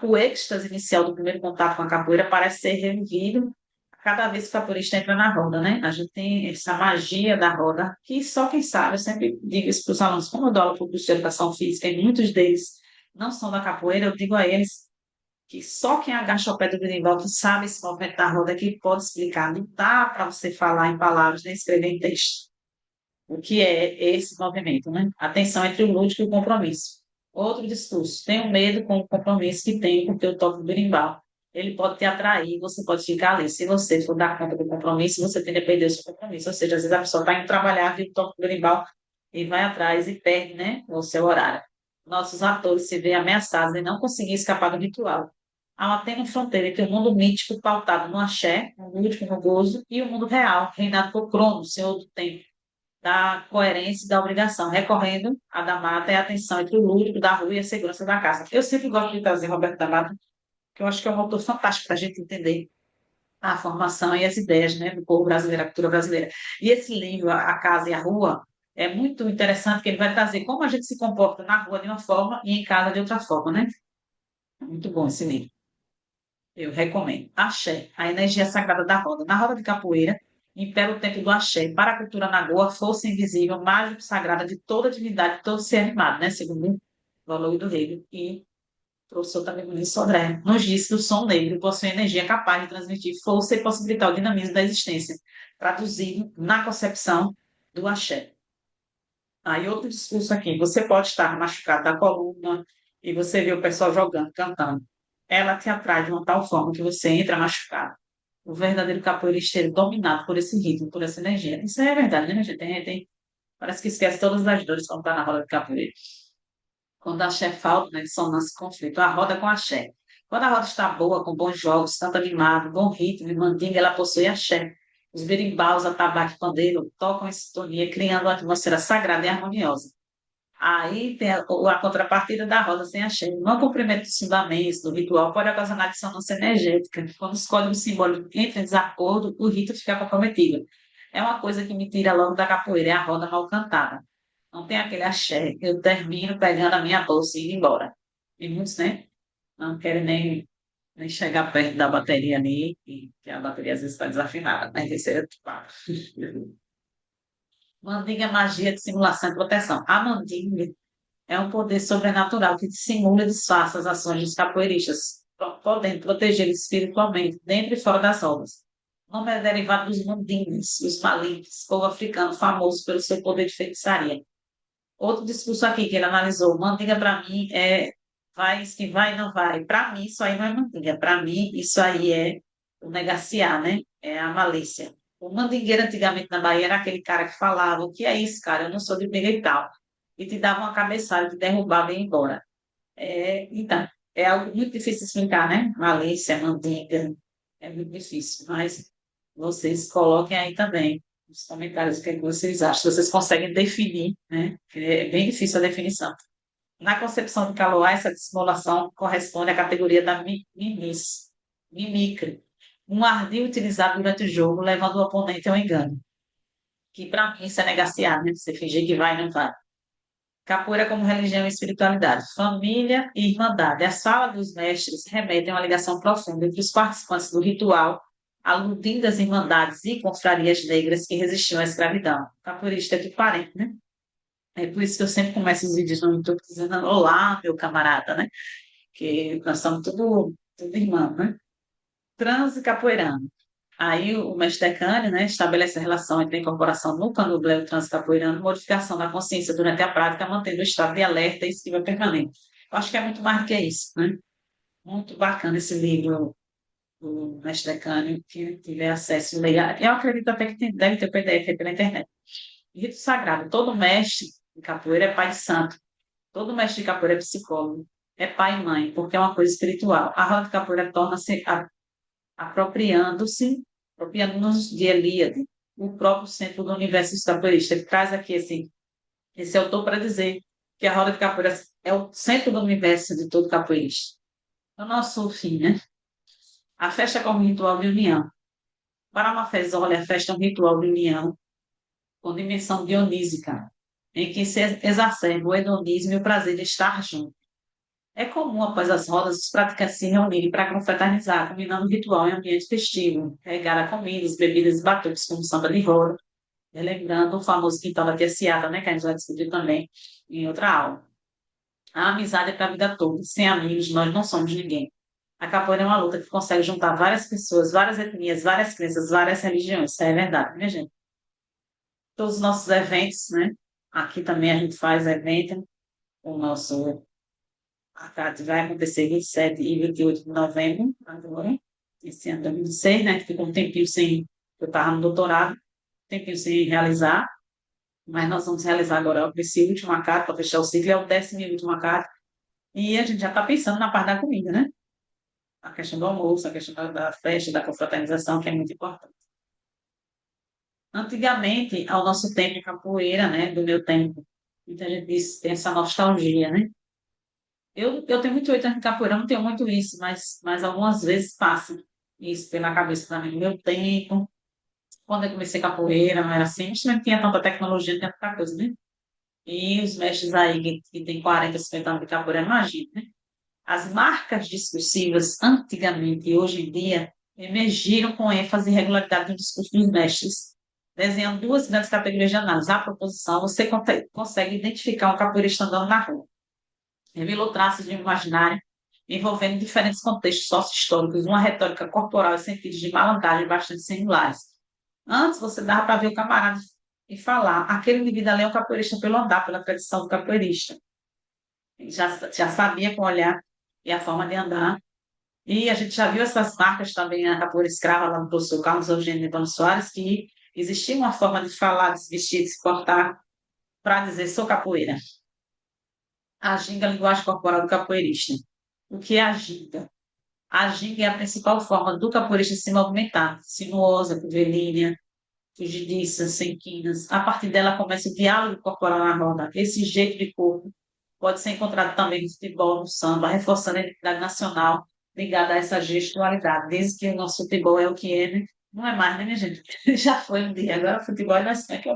O êxtase inicial do primeiro contato com a capoeira parece ser revivido a cada vez que o capoeirista entra na roda, né? A gente tem essa magia da roda, que só quem sabe, eu sempre digo isso para os alunos, como eu dou aula para o curso de educação física, e muitos deles não são da capoeira, eu digo a eles que só quem agacha o pé do berimbau, que sabe esse movimento da roda, que pode explicar. Não dá para você falar em palavras, nem escrever em texto o que é esse movimento, né? A tensão entre o lúdico e o compromisso. Outro discurso, tenho medo com o compromisso que tem porque eu toco berimbau. Ele pode te atrair, você pode ficar ali. Se você for dar conta do compromisso, você tende a perder o seu compromisso. Ou seja, às vezes a pessoa está indo trabalhar, viu o toque do berimbau e vai atrás e perde, né, o seu horário. Nossos atores se veem ameaçados de não conseguir escapar do ritual. Há uma tênue fronteira entre o mundo mítico pautado no axé, no lúdico, no gozo, e o mundo real, reinado por Cronos, Senhor do Tempo da coerência e da obrigação, recorrendo a da Mata é a atenção entre o lúdico da rua e a segurança da casa. Eu sempre gosto de trazer Roberto da Mata, que eu acho que é um autor fantástico para a gente entender a formação e as ideias, né, do povo brasileiro, a cultura brasileira. E esse livro, A Casa e a Rua, é muito interessante, que ele vai trazer como a gente se comporta na rua de uma forma e em casa de outra forma, né? Muito bom esse livro. Eu recomendo. Axé, a energia sagrada da roda. Na roda de capoeira, impera o tempo do axé. Para a cultura nagoa, força invisível, mágico sagrada de toda divindade, de todo ser animado, né? Segundo o valor do rei. E o professor também Muniz Sodré nos disse que o som negro possui energia capaz de transmitir força e possibilitar o dinamismo da existência, traduzido na concepção do axé. Aí outro discurso aqui, você pode estar machucado da coluna e você vê o pessoal jogando, cantando. Ela te atrai de uma tal forma que você entra machucado. O verdadeiro capoeirista é dominado por esse ritmo, por essa energia. Isso é verdade, né, gente? Parece que esquece todas as dores quando está na roda de capoeira. Quando a axé falta, né, dissonância e conflito, a roda com axé. Quando a roda está boa, com bons jogos, tanto animado, bom ritmo e mandinga, ela possui axé. Os berimbaus, atabaque e pandeiro tocam em sintonia, criando uma atmosfera sagrada e harmoniosa. Aí tem a contrapartida da roda sem axé. O não cumprimento dos fundamentos do ritual pode ocasionar dissonância energética. Quando os códigos simbólicos entram em desacordo, o rito fica comprometido. É uma coisa que me tira logo da capoeira, é a roda mal cantada. Não tem aquele axé. Eu termino pegando a minha bolsa e indo embora. E muitos, né? Não querem nem chegar perto da bateria ali, que a bateria às vezes está desafinada. Mas esse é outro papo. Mandinga é magia de simulação e proteção. A mandinga é um poder sobrenatural que dissimula e disfarça as ações dos capoeiristas, podendo protegê-los espiritualmente, dentro e fora das rodas. O nome é derivado dos mandingues, os malinques, povo africano famoso pelo seu poder de feitiçaria. Outro discurso aqui que ele analisou, mandinga para mim é que vai e não vai. Para mim, isso aí não é mandinga. Para mim, isso aí é o negaciar, né? É a malícia. O mandingueiro antigamente na Bahia era aquele cara que falava: o que é isso, cara? Eu não sou de briga e tal. E te dava uma cabeçada, te derrubava e ia embora. Então, é algo muito difícil de explicar, né? Malícia, mandinga, é muito difícil. Mas vocês coloquem aí também nos comentários o que é que vocês acham. Se vocês conseguem definir, né? Porque é bem difícil a definição. Na concepção de Kaloá, essa dissimulação corresponde à categoria da mimicry, um ardil utilizado durante o jogo, levando o oponente ao engano. Que para mim isso é negaciar, né? Você fingir que vai e não vai. Capoeira como religião e espiritualidade, família e irmandade. As falas dos mestres remetem a uma ligação profunda entre os participantes do ritual, aludindo às irmandades e confrarias negras que resistiam à escravidão. Capoeirista é de parente, né? É por isso que eu sempre começo os vídeos no YouTube dizendo: olá, meu camarada, né? Que nós somos tudo irmão, né? Trans e capoeirano. Aí o mestre Decânio, né, estabelece a relação entre a incorporação no candomblé e o trânsito capoeirano, modificação da consciência durante a prática, mantendo o estado de alerta e esquiva permanente. Eu acho que é muito mais do que isso, né? Muito bacana esse livro do mestre Decânio, que tiver acesso, leia. Eu acredito até que deve ter o PDF aí pela internet. Rito sagrado, todo mestre de capoeira é pai de santo, todo mestre de capoeira é psicólogo, é pai e mãe, porque é uma coisa espiritual. A roda de capoeira torna-se apropriando-se, apropriando-nos de Elíade, o próprio centro do universo capoeirista. Ele traz aqui esse autor para dizer que a roda de capoeira é o centro do universo de todo capoeirista. É o nosso fim, né? A festa como ritual de união. Para uma fesólia, a festa é um ritual de união com dimensão dionísica, em que se exacerba o hedonismo e o prazer de estar junto. É comum, após as rodas, os praticantes se reunirem para confraternizar, combinando o ritual em ambiente festivo, regar a comidas, bebidas e batuques, como samba de roda, relembrando o famoso quintal da Tia Ciata, né, que a gente já discutiu também em outra aula. A amizade é para a vida toda. Sem amigos, nós não somos ninguém. A capoeira é uma luta que consegue juntar várias pessoas, várias etnias, várias crenças, várias religiões. Isso é verdade, né, gente? Todos os nossos eventos, né? Aqui também a gente faz evento, o nosso a CAT vai acontecer 27 e 28 de novembro, agora, esse ano de 2026, né? Que ficou um tempinho sem. Eu estava no doutorado, um tempinho sem realizar, mas nós vamos realizar agora esse último ACAT, para fechar o ciclo, é o 10º e último ACAT, e a gente já está pensando na parte da comida, né? A questão do almoço, a questão da festa, da confraternização, que é muito importante. Antigamente, ao nosso tempo de capoeira, né, do meu tempo, muita gente diz, tem essa nostalgia, né? Eu tenho muito 8 anos de capoeira, eu não tenho muito isso, mas algumas vezes passa isso pela cabeça também. No meu tempo, quando eu comecei capoeira, não era assim, a gente não tinha tanta tecnologia, não tinha tanta coisa, né? E os mestres aí que têm 40, 50 anos de capoeira, imagina, né? As marcas discursivas, antigamente e hoje em dia, emergiram com ênfase e regularidade no discurso dos mestres, desenhando duas grandes categorias de análise. A proposição, você consegue identificar um capoeirista andando na rua. Revelou traços de um imaginário envolvendo diferentes contextos sócio-históricos, uma retórica corporal e sentidos de malandragem bastante singulares. Antes, você dava para ver o camarada e falar, aquele indivíduo ali é um capoeirista pelo andar, pela tradição do capoeirista. Já sabia com o olhar e a forma de andar. E a gente já viu essas marcas também na capoeira escrava, lá no professor Carlos Eugênio Libano Soares, que existia uma forma de falar, de se vestir, de se portar, para dizer sou capoeira. A ginga, é a linguagem corporal do capoeirista. O que é a ginga? A ginga é a principal forma do capoeirista se movimentar, sinuosa, curvilínea, fugidiça, sem quinas. A partir dela começa o diálogo corporal na roda. Esse jeito de corpo pode ser encontrado também no futebol, no samba, reforçando a identidade nacional ligada a essa gestualidade. Desde que o nosso futebol é o que é, né? Não é mais, né, minha gente? Já foi um dia, agora o futebol é mais que é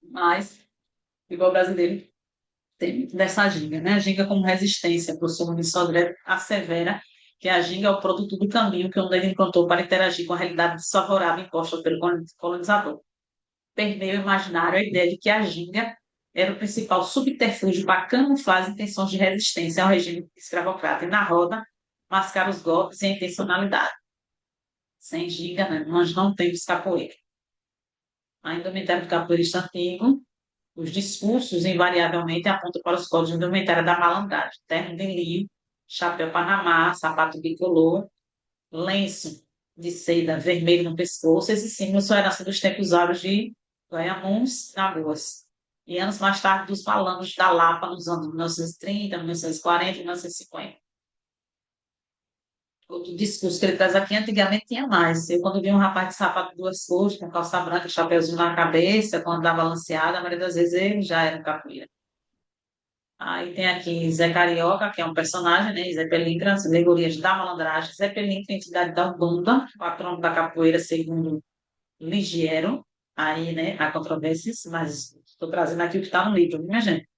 mais. O futebol brasileiro tem muito dessa ginga, né? A ginga como resistência, o professor Muniz Sodré assevera que a ginga é o produto do caminho que o homem encontrou para interagir com a realidade desfavorável imposta pelo colonizador. Permeia o imaginário a ideia de que a ginga era o principal subterfúgio para camuflar as intenções de resistência ao regime escravocrata e na roda mascar os golpes e a intencionalidade. Sem ginga, né, nós não temos capoeira. A indumentária do capoeirista antigo, os discursos invariavelmente apontam para os códigos de indumentária da malandragem. Terno de linho, chapéu panamá, sapato bicolor, lenço de seda vermelho no pescoço. Esses símbolos são herança dos tempos áureos de Goiamuns, Lagoas. E anos mais tarde, dos malandros da Lapa, nos anos 1930, 1940 e 1950. Outro discurso que ele traz aqui, antigamente tinha mais. Eu, quando vi um rapaz de sapato de duas cores, com calça branca, chapéuzinho na cabeça, quando andava balanceado, a maioria das vezes ele já era um capoeira. Aí tem aqui Zé Carioca, que é um personagem, né? Zé Pelintra, as alegorias da malandragem. Zé Pelintra, entidade da Umbanda, patrono da capoeira, segundo Ligiero. Aí, né, há controvérsias, mas estou trazendo aqui o que está no livro, minha gente.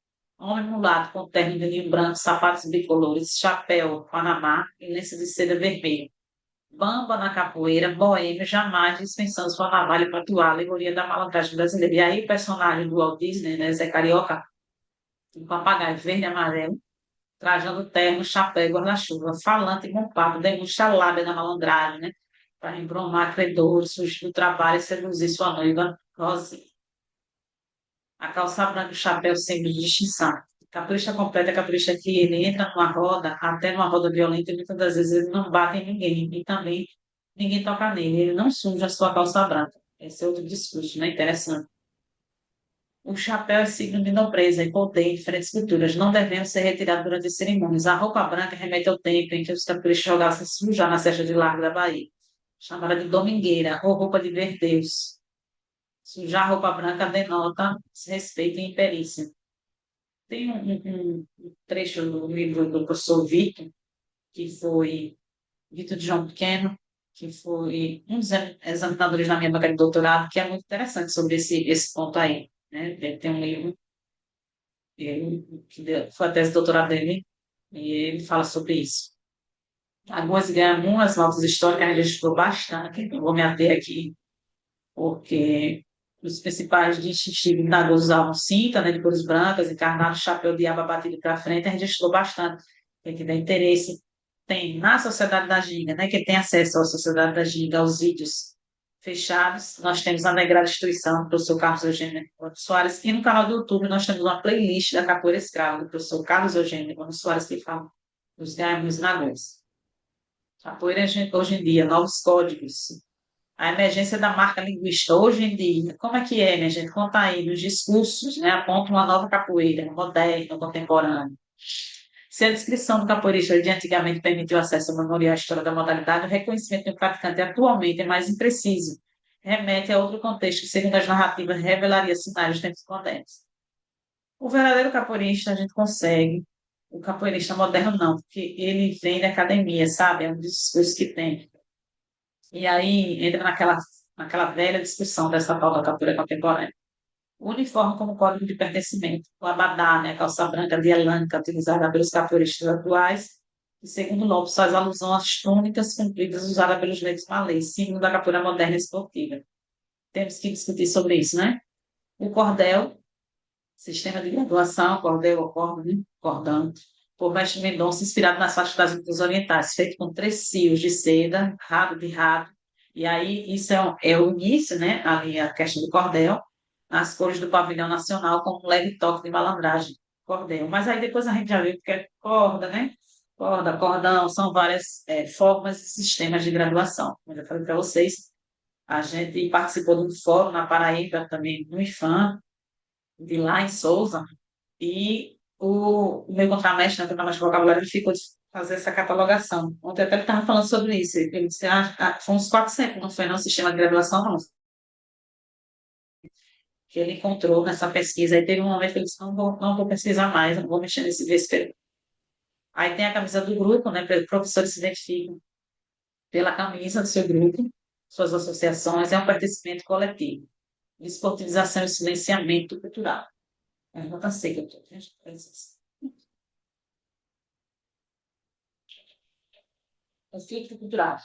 Homem mulato com terno de linho branco, sapatos bicolores, chapéu Panamá e lenço de seda vermelho. Bamba na capoeira, boêmio, jamais dispensando sua navalha para atuar, alegoria da malandragem brasileira. E aí o personagem do Walt Disney, né, Zé Carioca, um papagaio verde e amarelo, trajando terno, chapéu e guarda-chuva, falante e bom papo, demonstra a lábia da malandragem, né? Para embromar credores, fugir do trabalho e seduzir sua noiva, Rosinha. A calça branca e o chapéu símbolo de distinção. Capricha completa, capricha que ele entra numa roda, até numa roda violenta, e muitas das vezes ele não bate em ninguém, e também ninguém toca nele, ele não suja a sua calça branca. Esse é outro discurso, né? Interessante. O chapéu é signo de nobreza e poder em diferentes culturas, não devendo ser retirado durante as cerimônias. A roupa branca remete ao tempo em que os caprichos jogassem sujar na Serra de Largo da Bahia, chamada de domingueira ou roupa de verdeus. Sujar a roupa branca denota respeito e imperícia. Tem um trecho do livro do professor Vitor, que foi Vitor de João Pequeno, que foi um dos examinadores na minha banca de doutorado, que é muito interessante sobre esse ponto aí. Né? Ele tem um livro foi a tese de doutorado dele, e ele fala sobre isso. Algumas ganham as notas históricas, a gente estudou bastante, não vou me ater aqui, porque os principais distintivos da usavam cinta, né, de cores brancas, encarnado, chapéu de aba batido para frente, a gente estudou bastante, tem que dar interesse. Tem na Sociedade da Giga, né, que tem acesso à Sociedade da Giga, aos vídeos fechados, nós temos a Negrada Instituição, do professor Carlos Eugênio Soares, e no canal do YouTube nós temos uma playlist da Capoeira Escrava, do professor Carlos Eugênio Soares, que fala dos Gaimos Nagões. Capoeira hoje em dia, novos códigos, a emergência da marca linguística hoje em dia, como é que é, minha gente? Conta aí nos discursos, né? Aponta uma nova capoeira, moderna, contemporânea. Se a descrição do capoeirista de antigamente permitiu acesso ao memorial à história da modalidade, o reconhecimento do praticante atualmente é mais impreciso, remete a outro contexto que, segundo as narrativas, revelaria sinais de tempos modernos. O verdadeiro capoeirista a gente consegue, o capoeirista moderno não, porque ele vem da academia, sabe? É um discurso que tem. E aí entra naquela velha discussão dessa tal da capoeira contemporânea. O uniforme como código de pertencimento, o abadá, né, a calça branca de elanca, utilizada pelos capoeiristas atuais, e segundo Lopes, faz alusão às túnicas compridas usadas pelos negros malês, símbolo da capoeira moderna e esportiva. Temos que discutir sobre isso, né? O cordel, sistema de graduação, cordel ou cordão, né? Cordão, por mestre Mendonça, inspirado nas faixas das lutas orientais, feito com 3 fios de seda, rabo de rato, e aí isso é o início, né? Ali a questão do cordel, as cores do pavilhão nacional com um leve toque de malandragem, cordel. Mas aí depois a gente já viu que é corda, né? Corda, cordão, são várias formas e sistemas de graduação. Como eu já falei para vocês, a gente participou de um fórum na Paraíba também, no IFAM, de lá em Souza, e o meu contramestre, né, o contramestre de vocabulário, ele ficou de fazer essa catalogação. Ontem até ele estava falando sobre isso. Ele disse, foi uns 400, não foi não, sistema de graduação, não, que ele encontrou nessa pesquisa. Aí teve um momento que ele disse, não vou pesquisar mais, não vou mexer nesse vespeiro. Aí tem a camisa do grupo, né, professores se identificam pela camisa do seu grupo, suas associações, é um pertencimento coletivo. Desportivização e silenciamento cultural. É uma nota seca, gente. O filtro cultural.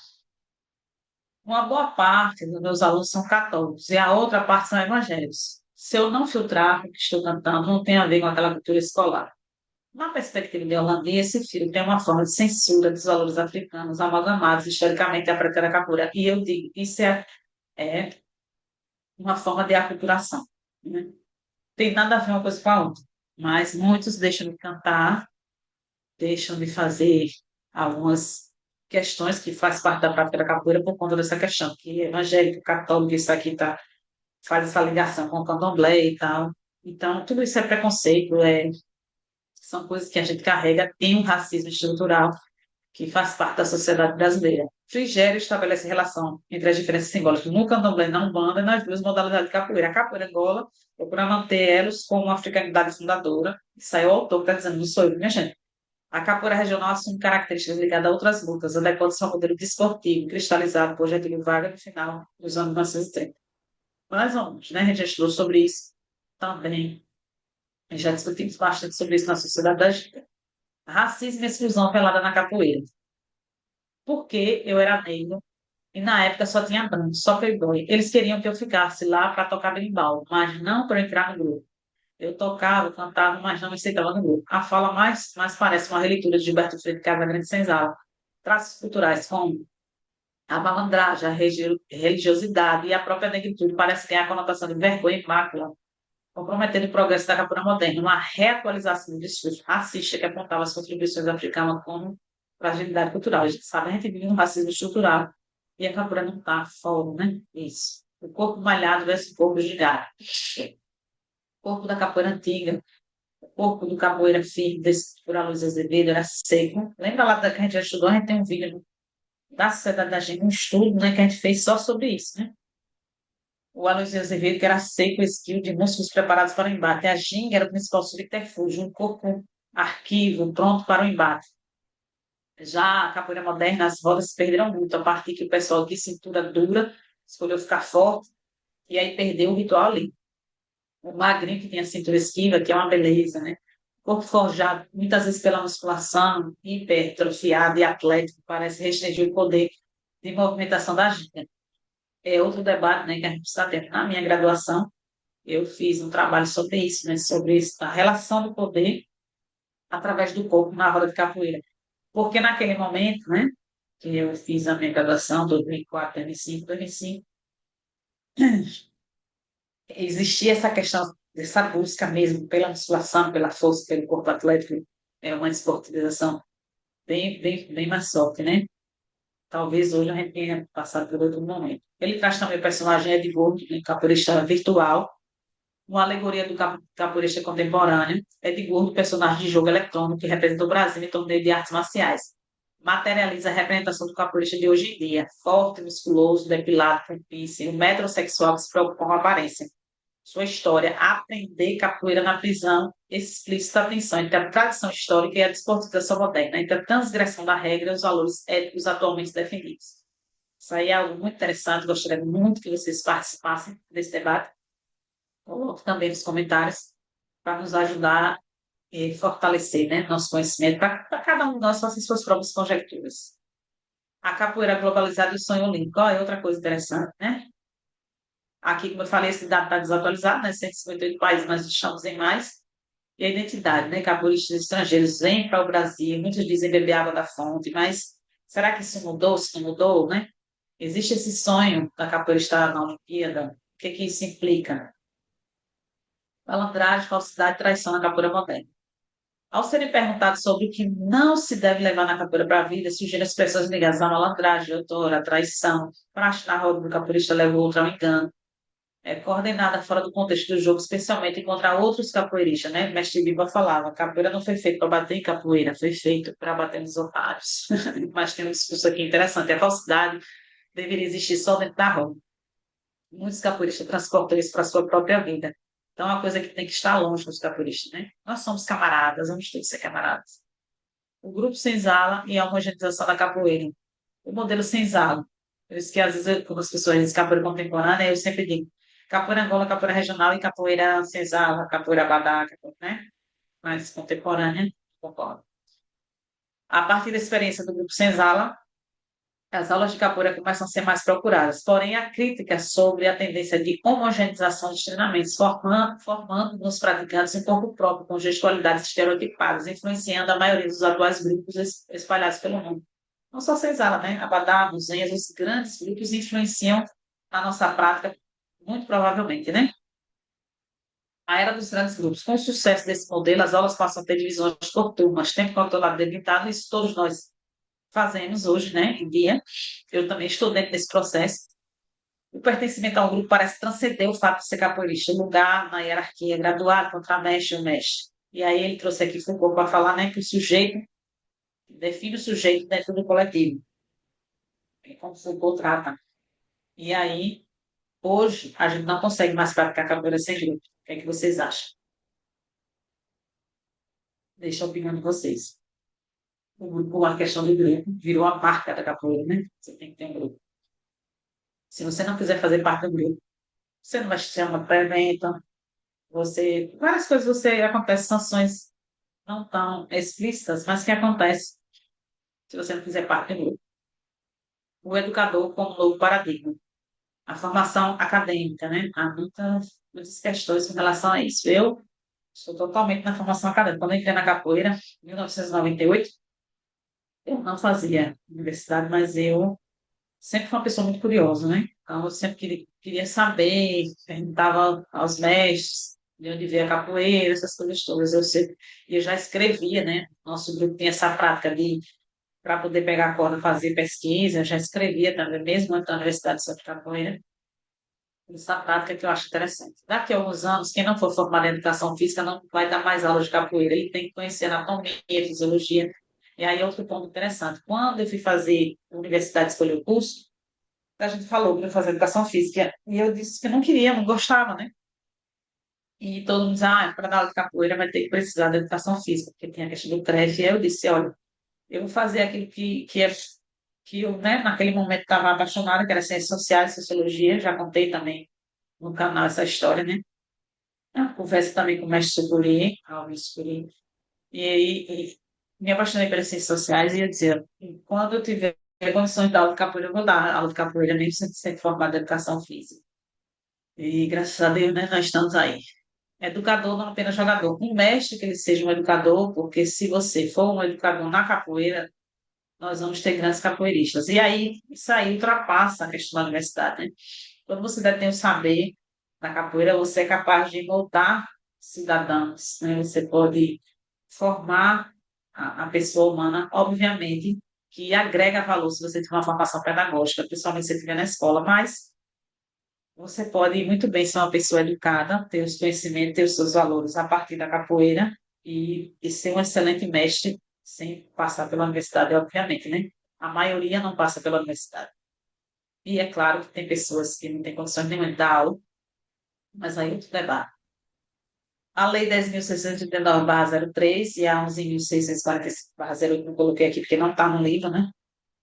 Uma boa parte dos meus alunos são católicos e a outra parte são evangélicos. Se eu não filtrar o que estou cantando, não tem a ver com aquela cultura escolar. Na perspectiva de holandês, esse filme tem uma forma de censura dos valores africanos amalgamados historicamente à prática da capoeira. E eu digo, isso é uma forma de aculturação, né? Tem nada a ver uma coisa com a outra. Mas muitos deixam de cantar, deixam de fazer algumas questões que faz parte da prática da capoeira por conta dessa questão, que evangélico, católico, isso aqui faz essa ligação com o candomblé e tal. Então, tudo isso é preconceito, são coisas que a gente carrega, tem um racismo estrutural que faz parte da sociedade brasileira. Frigério estabelece relação entre as diferenças simbólicas no candomblé e na Umbanda e nas duas modalidades de capoeira. A capoeira Angola procura manter elos como uma africanidade fundadora. Isso aí é o autor que está dizendo, não sou eu, minha gente. A capoeira regional assume características ligadas a outras lutas, adequando-se ao modelo desportivo cristalizado por Getúlio Vargas no final dos anos 1930. Mais ou menos, né? A gente já estudou sobre isso também. Já discutimos bastante sobre isso na sociedade da gente. Racismo e exclusão velada na capoeira. Porque eu era negro e na época só tinha branco, só playboy. Eles queriam que eu ficasse lá para tocar berimbau, mas não para entrar no grupo. Eu tocava, cantava, mas não me aceitava no grupo. A fala mais parece uma releitura de Gilberto Freire de Casagrande Senzala. Traços culturais como a malandragem, a religiosidade e a própria negritude parecem ter a conotação de vergonha e mácula, comprometendo o progresso da capoeira moderna, uma reatualização do discurso racista que apontava as contribuições africanas como fragilidade cultural. A gente sabe, a gente vive um racismo estrutural e a capoeira não está fora, né? Isso. O corpo malhado versus o corpo gigante. O corpo da capoeira antiga, o corpo do capoeira firme, desse por Luiz Azevedo, era seco. Lembra lá que a gente já estudou? A gente tem um vídeo da sociedade da gente, um estudo, né, que a gente fez só sobre isso, né? O Aloysio Azevedo, que era seco, esquilo, de músculos preparados para o embate. A ginga era o principal subterfúgio, um corpo arquivo pronto para o embate. Já a capoeira moderna, as rodas se perderam muito, a partir que o pessoal de cintura dura escolheu ficar forte, e aí perdeu o ritual ali. O magrinho que tem a cintura esquiva, que é uma beleza, né? Corpo forjado, muitas vezes pela musculação, hipertrofiado e atlético, parece restringir o poder de movimentação da ginga. É outro debate, né, que a gente precisa ter. Na minha graduação, eu fiz um trabalho sobre isso, né, sobre a relação do poder através do corpo na roda de capoeira. Porque naquele momento, né, que eu fiz a minha graduação, 2004, 2005, 2005, existia essa questão dessa busca mesmo pela musculação, pela força, pelo corpo atlético, é uma esportivização bem mais soft, né? Talvez hoje a gente tenha passado por outro momento. Ele traz também o personagem Ed Wood, né, capoeirista virtual, uma alegoria do capoeirista contemporâneo. Edgurdo, personagem de jogo eletrônico que representa o Brasil em torneio de artes marciais. Materializa a representação do capoeirista de hoje em dia, forte, musculoso, depilado, com piercing, um metrosexual que se preocupa com a aparência. Sua história, aprender capoeira na prisão, explícita tensão entre a tradição histórica e a desportivação moderna, entre a transgressão da regra e os valores éticos atualmente defendidos. Isso aí é algo muito interessante, gostaria muito que vocês participassem desse debate. Coloque também nos comentários para nos ajudar e fortalecer, né, nosso conhecimento, para cada um de nós fazer suas próprias conjecturas. A capoeira globalizada e o sonho olímpico. Ó, é outra coisa interessante, né? Aqui, como eu falei, esse dado está desatualizado, né? 158 países, nós estamos em mais. E a identidade, né? Capoeiristas estrangeiros vêm para o Brasil, muitos dizem beber água da fonte, mas será que isso mudou? Se não mudou, né? Existe esse sonho da capoeira estar na Olimpíada? O que que isso implica? Malandragem, falsidade, traição na capoeira moderna. Ao serem perguntados sobre o que não se deve levar na capoeira para a vida, surgiram expressões ligadas à malandragem, autora, à traição, praxe na roda do capoeirista levou outro ao engano, coordenada fora do contexto do jogo, especialmente contra outros capoeiristas, né? Mestre Biba falava, capoeira não foi feito para bater em capoeira, foi feito para bater nos otários. Mas tem um discurso aqui interessante, a falsidade deveria existir só dentro da roda. Muitos capoeiristas transportam isso para a sua própria vida. Então, é uma coisa que tem que estar longe dos capoeiristas, né? Nós somos camaradas, vamos todos ser camaradas. O grupo senzala e a homogeneização da capoeira. O modelo senzala. Por isso que, às vezes, quando as pessoas dizem capoeira contemporânea, eu sempre digo capoeira Angola, capoeira regional e capoeira senzala, capoeira badá, né? Mais contemporânea, concordo. A partir da experiência do grupo senzala, as aulas de capoeira começam a ser mais procuradas. Porém, a crítica sobre a tendência de homogeneização dos treinamentos, formando nos praticantes um corpo próprio, com gestualidades estereotipadas, influenciando a maioria dos atuais grupos espalhados pelo mundo. Não só senzala, né? Abadá, Muzenhas, os grandes grupos influenciam a nossa prática, muito provavelmente, né? A era dos grandes grupos. Com o sucesso desse modelo, as aulas passam a ter divisões por turmas, tempo controlado delimitado, isso todos nós fazemos hoje, né, em dia. Eu também estou dentro desse processo. O pertencimento ao grupo parece transcender o fato de ser capoeirista, o lugar na hierarquia, graduado, contramestre ou mestre. E aí ele trouxe aqui Foucault para falar, né, que o sujeito define o sujeito dentro do coletivo. É como Foucault trata. E aí, hoje, a gente não consegue mais praticar capoeira sem grupo. O que é que vocês acham? Deixa a opinião de vocês. O grupo, a questão do grupo, virou a marca da capoeira, né? Você tem que ter um grupo. Se você não quiser fazer parte do grupo, você não vai chamar para evento, você, várias coisas você acontece, sanções não tão explícitas, mas que acontecem se você não fizer parte do grupo. O educador como novo paradigma. A formação acadêmica, né? Há muitas questões com relação a isso. Eu estou totalmente na formação acadêmica. Quando eu entrei na capoeira, em 1998, eu não fazia universidade, mas eu sempre fui uma pessoa muito curiosa, né? Então, eu sempre queria saber, perguntava aos mestres de onde veio a capoeira, essas coisas todas. Eu já escrevia, né? Nosso grupo tem essa prática de, para poder pegar a corda, fazer pesquisa, eu já escrevia também, mesmo antes da Universidade sobre Capoeira. Essa prática que eu acho interessante. Daqui a alguns anos, quem não for formado em educação física não vai dar mais aula de capoeira, ele tem que conhecer anatomia, fisiologia. E aí, outro ponto interessante. Quando eu fui fazer universidade, escolher o curso, a gente falou para fazer educação física, e eu disse que não queria, não gostava, né? E todo mundo diz, para dar aula de capoeira vai ter que precisar da educação física, porque tem a questão do creche. E aí eu disse, olha, eu vou fazer aquilo que eu, né, naquele momento estava apaixonada, que era ciências sociais, sociologia, já contei também no canal essa história, né? Eu converso também com o mestre Sucuri, Alves Sucuri, e aí me apaixonei pelas ciências sociais e eu dizia, quando eu tiver condições de dar aula de capoeira, eu vou dar aula de capoeira, mesmo sem ser formada em educação física. E graças a Deus, né, nós estamos aí. Educador, não apenas jogador. Um mestre que ele seja um educador, porque se você for um educador na capoeira, nós vamos ter grandes capoeiristas. E aí, isso aí ultrapassa a questão da universidade, né? Quando você detém o saber da capoeira, você é capaz de moldar cidadãos, né? Você pode formar a pessoa humana, obviamente, que agrega valor se você tiver uma formação pedagógica, principalmente se você estiver na escola, mas Você pode muito bem ser uma pessoa educada, ter os conhecimentos, ter os seus valores a partir da capoeira e ser um excelente mestre sem passar pela universidade, obviamente, né? A maioria não passa pela universidade. E é claro que tem pessoas que não têm condições nenhuma de dar aula, mas aí é outro debate. A Lei 10.639/03 e a 11.645/08, não coloquei aqui porque não está no livro, né?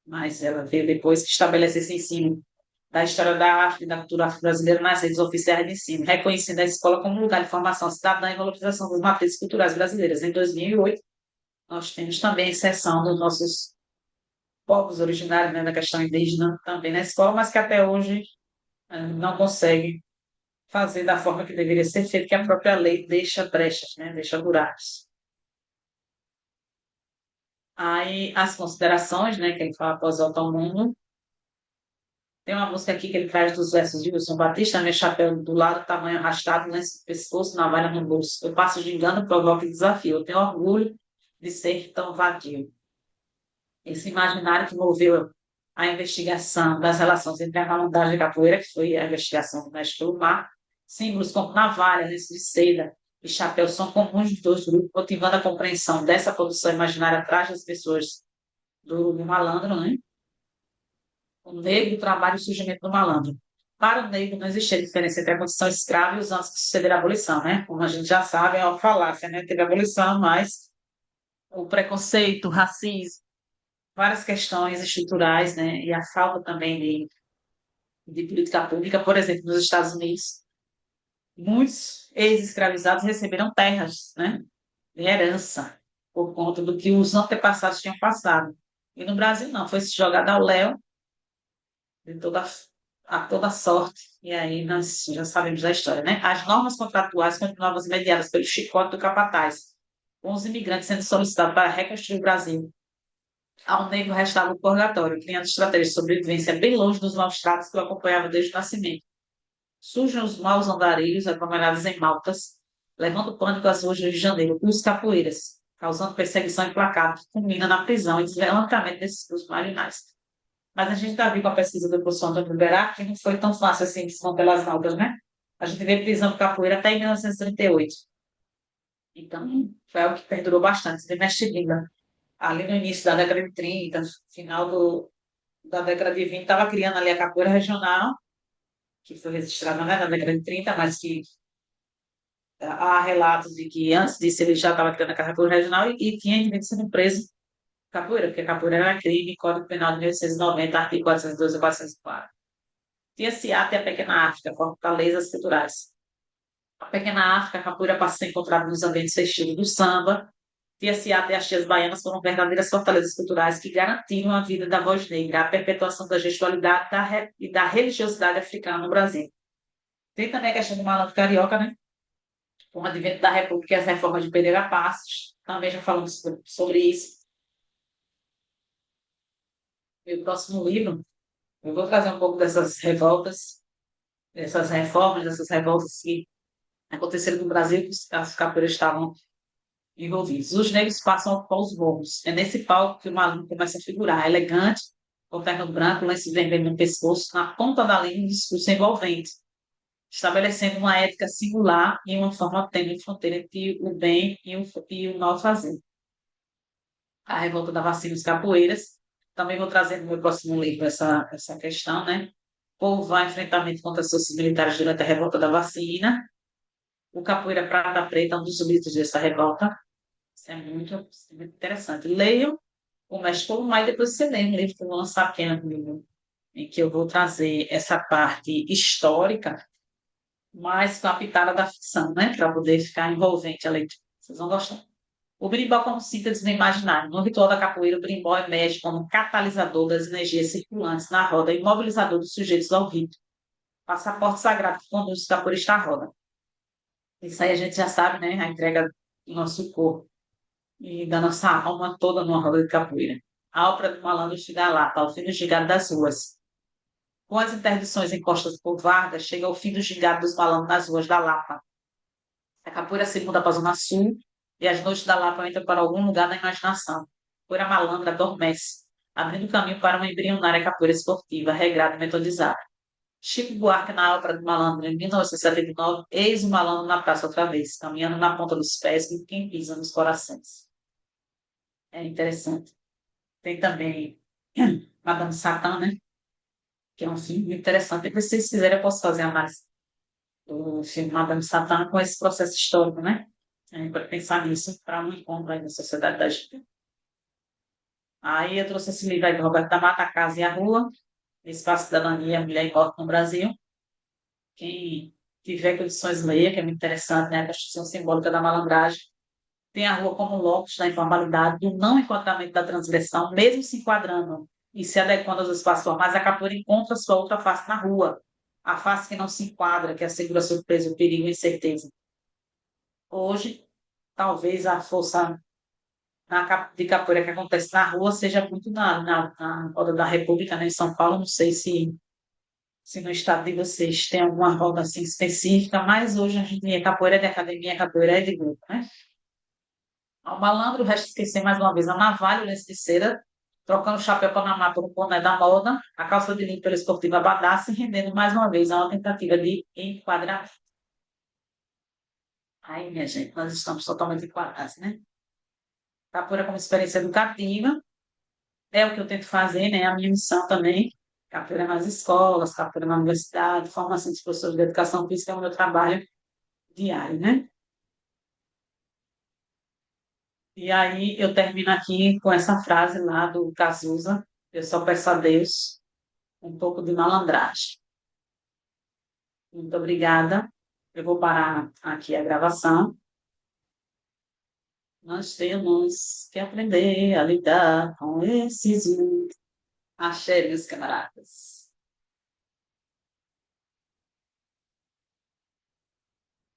Mas ela veio depois que estabelece esse ensino da história da arte e da cultura afro-brasileira nas redes oficiais de ensino, reconhecendo a escola como lugar de formação cidadã e valorização das matrizes culturais brasileiras. Em 2008, nós temos também a inserção dos nossos povos originários, né, da questão indígena também na escola, mas que até hoje não consegue fazer da forma que deveria ser feito, que a própria lei deixa brechas, né, deixa buracos. Aí as considerações, né, que ele fala após volta ao mundo. Tem uma música aqui que ele traz dos versos de Wilson Batista, meu chapéu do lado, tamanho arrastado, lenço no pescoço, navalha no bolso. Eu passo de engano, provoco e desafio. Eu tenho orgulho de ser tão vadio. Esse imaginário que moveu a investigação das relações entre a malandragem e a capoeira, que foi a investigação do mestre Lumar, símbolos como navalha, lenço de seda e chapéu são comuns dos dois grupos, motivando a compreensão dessa produção imaginária atrás das pessoas do malandro, né? O negro trabalha o surgimento do malandro. Para o negro não existia diferença entre a condição escrava e os anos que sucederam a abolição, né? Como a gente já sabe, é uma falácia, né? Teve a abolição, mas o preconceito, o racismo, várias questões estruturais, né? E a falta também de política pública, por exemplo, nos Estados Unidos, muitos ex-escravizados receberam terras, né? De herança, por conta do que os antepassados tinham passado. E no Brasil não, foi se jogado ao léu de toda sorte, e aí nós já sabemos da história, né? As normas contratuais continuavam mediadas pelo chicote do capataz, com os imigrantes sendo solicitados para reconstruir o Brasil. Ao negro restava o purgatório, criando estratégias de sobrevivência bem longe dos maus tratos que o acompanhavam desde o nascimento. Surgem os maus andarilhos aglomerados em Maltas, levando pânico às ruas do Rio de Janeiro, os capoeiras, causando perseguição implacável, que culmina na prisão e desvelamento desses grupos marginais. Mas a gente já viu com a pesquisa do professor Antônio Liberato que não foi tão fácil assim desmantelar as algas, né? A gente vê prisão por capoeira até em 1938. Então, foi algo que perdurou bastante, de mestre Lima. Ali no início da década de 30, final da década de 20, estava criando ali a capoeira regional, que foi registrada, né, na década de 30, mas que há relatos de que antes disso ele já estava criando a capoeira regional e tinha indivíduos sendo preso capoeira, porque capoeira era crime, Código Penal de 1890, artigo 412 a 404. Tinha-se até a Pequena África, fortalezas culturais. A Pequena África, a capoeira passa a ser encontrada nos ambientes festivos do samba. Tinha-se até as tias baianas foram verdadeiras fortalezas culturais que garantiram a vida da voz negra, a perpetuação da gestualidade e da religiosidade africana no Brasil. Tem também a questão do malandro carioca, né? Com o advento da República e as reformas de Pereira Passos. Também já falamos sobre isso. E o próximo livro, eu vou trazer um pouco dessas revoltas, dessas reformas, dessas revoltas que aconteceram no Brasil, que as capoeiras estavam envolvidos. Os negros passam a ocupar os morros. É nesse palco que o maluco começa a figurar, elegante, com terno branco, lenço vermelho no pescoço, na ponta da língua, um discurso envolvente, estabelecendo uma ética singular e uma forma tênue de fronteira entre o bem e o mal fazer. A revolta da vacina dos capoeiras. Também vou trazer no meu próximo livro essa questão, né? O povo vai enfrentamento contra as forças militares durante a revolta da vacina. O Capoeira Prata Preta é um dos mitos dessa revolta. Isso é muito interessante. Leiam o Mestre Colomar e depois você lê um livro que eu vou lançar aqui, em que eu vou trazer essa parte histórica, mais com a pitada da ficção, né? Para poder ficar envolvente a leitura. Vocês vão gostar. O berimbau como síntese do imaginário. No ritual da capoeira, o berimbau emerge como catalisador das energias circulantes na roda e mobilizador dos sujeitos ao rito. Passaporte sagrado que conduz os capoeiristas à roda. Isso aí a gente já sabe, né? A entrega do nosso corpo e da nossa alma toda numa roda de capoeira. A ópera do malandro chega lá, tá? O fim do gigado das ruas. Com as interdições impostas por Vargas, chega o fim do gigado dos malandros nas ruas da Lapa. A capoeira se muda para a Zona Sul e as noites da Lapa entram para algum lugar da imaginação. A capoeira malandra adormece, abrindo caminho para uma embrionária capoeira esportiva, regrada e metodizada. Chico Buarque na Ópera do Malandro, em 1979, eis o malandro na praça outra vez, caminhando na ponta dos pés, com quem pisa nos corações. É interessante. Tem também Madame Satã, né? Que é um filme muito interessante. Depois, se vocês quiserem, eu posso fazer a análise do filme Madame Satã com esse processo histórico, né? Para pensar nisso, para um encontro aí na sociedade da gente. Aí eu trouxe esse livro aí do Roberto da Mata, A Casa e a Rua, Espaço, Cidadania, Mulher e Morte no Brasil. Quem tiver condições, leia, que é muito interessante, né? A construção simbólica da malandragem. Tem a rua como locus da informalidade, do não enquadramento da transgressão, mesmo se enquadrando e se adequando aos espaços formais, a capoeira encontra sua outra face na rua, a face que não se enquadra, que assegura a surpresa, o perigo e a incerteza. Hoje, talvez a força de capoeira que acontece na rua seja muito na roda da República, né, em São Paulo. Não sei se no estado de vocês tem alguma roda assim específica, mas hoje a gente é capoeira de academia, capoeira é de grupo, né? Ao malandro, resta esquecer mais uma vez a navalha, o lenço de cera, trocando o chapéu Panamá por um boné da moda, a calça de linho pela esportiva Abadá, se rendendo mais uma vez a uma tentativa de enquadrar. Aí, minha gente, nós estamos totalmente enquadrados, né? Capoeira como experiência educativa, é o que eu tento fazer, né? A minha missão também. Capoeira nas escolas, capoeira na universidade, formação de professores de educação física é o meu trabalho diário, né? E aí eu termino aqui com essa frase lá do Cazuza, eu só peço a Deus um pouco de malandragem. Muito obrigada. Eu vou parar aqui a gravação. Nós temos que aprender a lidar com esses. Axé, meus camaradas.